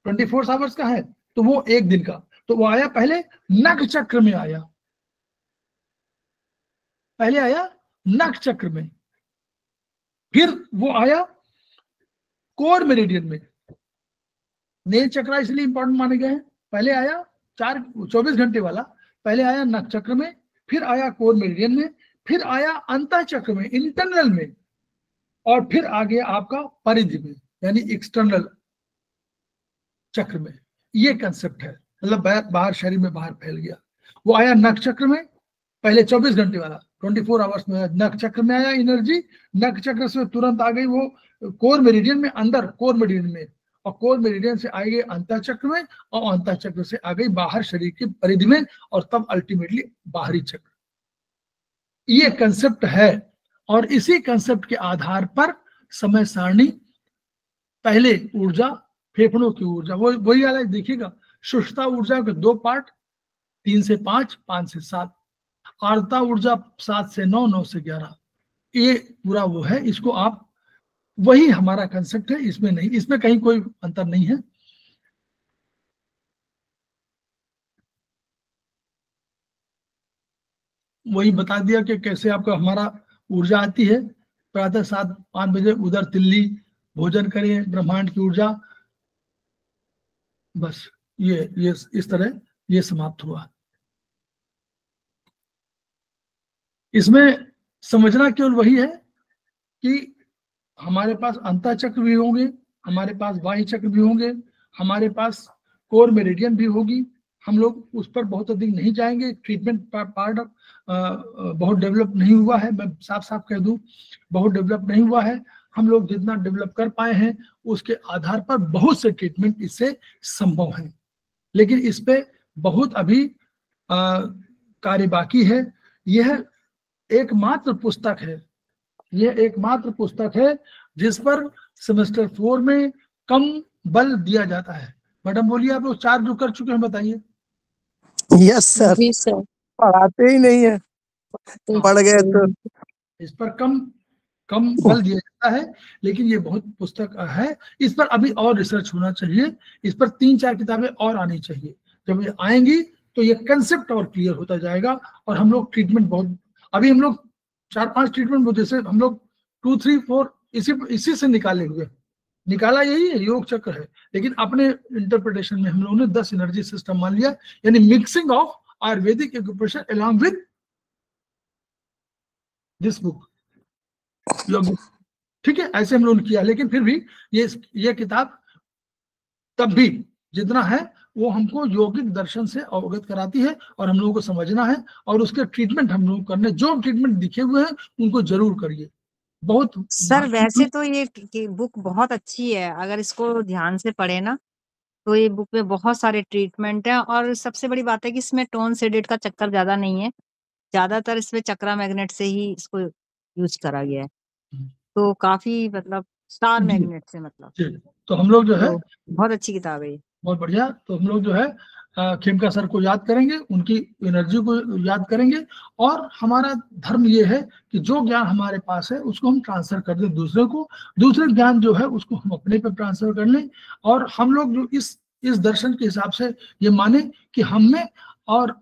24 आवर्स का है, तो वो एक दिन का, तो वो आया पहले नख चक्र में आया, पहले आया नख चक्र में, फिर वो आया कोर मेरिडियन में। नेल चक्र इसलिए इंपॉर्टेंट माने गए हैं। पहले आया 24 घंटे वाला, पहले आया नख चक्र में, फिर आया कोर मेरिडियन में, फिर आया अंतः चक्र में, इंटरनल में, और फिर आ गया आपका परिधि में, यानी एक्सटर्नल चक्र में। ये कंसेप्ट है, मतलब बाहर शरीर में बाहर फैल गया। वो आया नख चक्र में, पहले 24 घंटे वाला 24 आवर्स में नख चक्र में आया एनर्जी, नख चक्र से तुरंत आ गई वो कोर मेरिडियन में, अंदर कोर मेरिडियन में, और कोर मेरिडियन से आ गई अंतः चक्र में, और अंतः चक्र से आ गई बाहर शरीर की परिधि में, और तब अल्टीमेटली बाहरी चक्र। ये कंसेप्ट है, और इसी कंसेप्ट के आधार पर समय सारणी, पहले ऊर्जा, फेफड़ों की ऊर्जा, वही वाला देखिएगा, शुष्कता ऊर्जा के 2 पार्ट, 3 से 5, 5 से 7, आर्द्रता ऊर्जा 7 से 9, 9 से 11, ये पूरा वो है। इसको आप, वही हमारा कंसेप्ट है, इसमें नहीं, इसमें कहीं कोई अंतर नहीं है। वही बता दिया कि कैसे आपका हमारा ऊर्जा आती है। प्रातः 7-5 बजे उधर तिल्ली भोजन करें, ब्रह्मांड की ऊर्जा, बस ये इस तरह ये समाप्त हुआ। इसमें समझना केवल वही है कि हमारे पास अंतः चक्र भी होंगे, हमारे पास बाह्य चक्र भी होंगे, हमारे पास कोर मेरिडियन भी होगी। हम लोग उस पर बहुत अधिक नहीं जाएंगे, ट्रीटमेंट पार्ट बहुत डेवलप नहीं हुआ है, मैं साफ साफ कह दूं, बहुत डेवलप नहीं हुआ है। हम लोग जितना डेवलप कर पाए हैं उसके आधार पर बहुत से ट्रीटमेंट इससे संभव है, लेकिन इस पे बहुत अभी कार्य बाकी है। यह एकमात्र पुस्तक है, यह एकमात्र पुस्तक है जिस पर सेमेस्टर 4 में कम बल दिया जाता है। मैडम बोलिए, आप लोग 4 जो कर चुके हैं बताइए। यस सर, जी सर। पढ़ाते ही नहीं है, पढ़ गए तो। इस पर कम बल दिया जाता है, लेकिन ये बहुत पुस्तक है। इस पर अभी और रिसर्च होना चाहिए, इस पर 3-4 किताबें और आनी चाहिए। जब ये आएंगी तो ये कंसेप्ट और क्लियर होता जाएगा, और हम लोग ट्रीटमेंट बहुत, अभी हम लोग 4-5 ट्रीटमेंट, जैसे हम लोग 2, 3, 4 इसी से निकाले हुए, निकाला यही है, योग चक्र है, लेकिन अपने इंटरप्रिटेशन में हम लोगों ने 10 एनर्जी सिस्टम मान लिया, यानी mixing of Ayurvedic acupressure along with this book योग। ठीक है, ऐसे हम लोगों ने किया, लेकिन फिर भी ये किताब तब भी जितना है वो हमको यौगिक दर्शन से अवगत कराती है, और हम लोगों को समझना है, और उसके ट्रीटमेंट हम लोग करने, जो ट्रीटमेंट दिखे हुए हैं उनको जरूर करिए। बहुत सर वैसे तो ये बुक बहुत अच्छी है, अगर इसको ध्यान से पढ़े ना तो ये बुक में बहुत सारे ट्रीटमेंट है, और सबसे बड़ी बात है कि इसमें टोन सेडेड का चक्कर ज्यादा नहीं है, ज्यादातर इसमें चक्रा मैग्नेट से ही इसको यूज करा गया है, तो काफी मतलब स्टार मैग्नेट से मतलब, तो हम लोग जो है बहुत अच्छी किताब है ये। बहुत बढ़िया। तो हम लोग जो है खेमका सर को याद करेंगे, उनकी एनर्जी को याद करेंगे, और हमारा धर्म ये है कि जो ज्ञान हमारे पास है उसको हम ट्रांसफर कर दें दूसरे को, दूसरे ज्ञान जो है उसको हम अपने पे ट्रांसफर कर लें, और हम लोग जो इस दर्शन के हिसाब से ये माने कि हम में और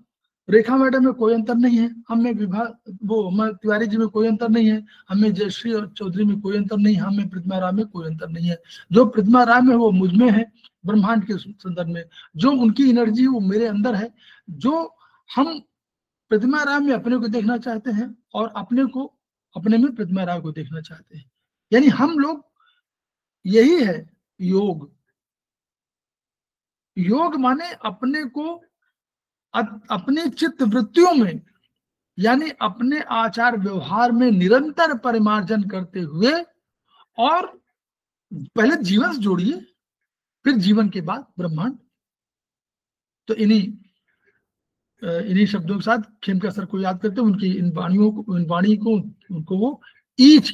रेखा मैडम में कोई अंतर नहीं है, हमें तिवारी जी में कोई अंतर नहीं है, हमें जयश्री और चौधरी में कोई अंतर नहीं है, हमें प्रतिमा राय में कोई अंतर नहीं है। जो प्रतिमा राय में वो मुझ में है ब्रह्मांड के संदर्भ में, जो उनकी एनर्जी वो मेरे अंदर है, जो हम प्रतिमा राय में अपने को देखना चाहते हैं और अपने में प्रतिमा राय को देखना चाहते हैं, यानी हम लोग, यही है योग। योग माने अपने को अपने चित्त वृत्तियों में, यानी अपने आचार व्यवहार में निरंतर परिमार्जन करते हुए, और पहले जीवन से जोड़िए, फिर जीवन के बाद ब्रह्मांड। तो इन्हीं शब्दों के साथ खेमका सर को याद करते हैं, उनकी इन वाणी को उनको वो each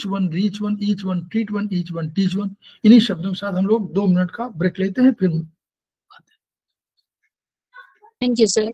one reach one, each one treat one, each one teach one, इन्हीं शब्दों के साथ हम लोग 2 मिनट का ब्रेक लेते हैं, फिर थैंक यू सर।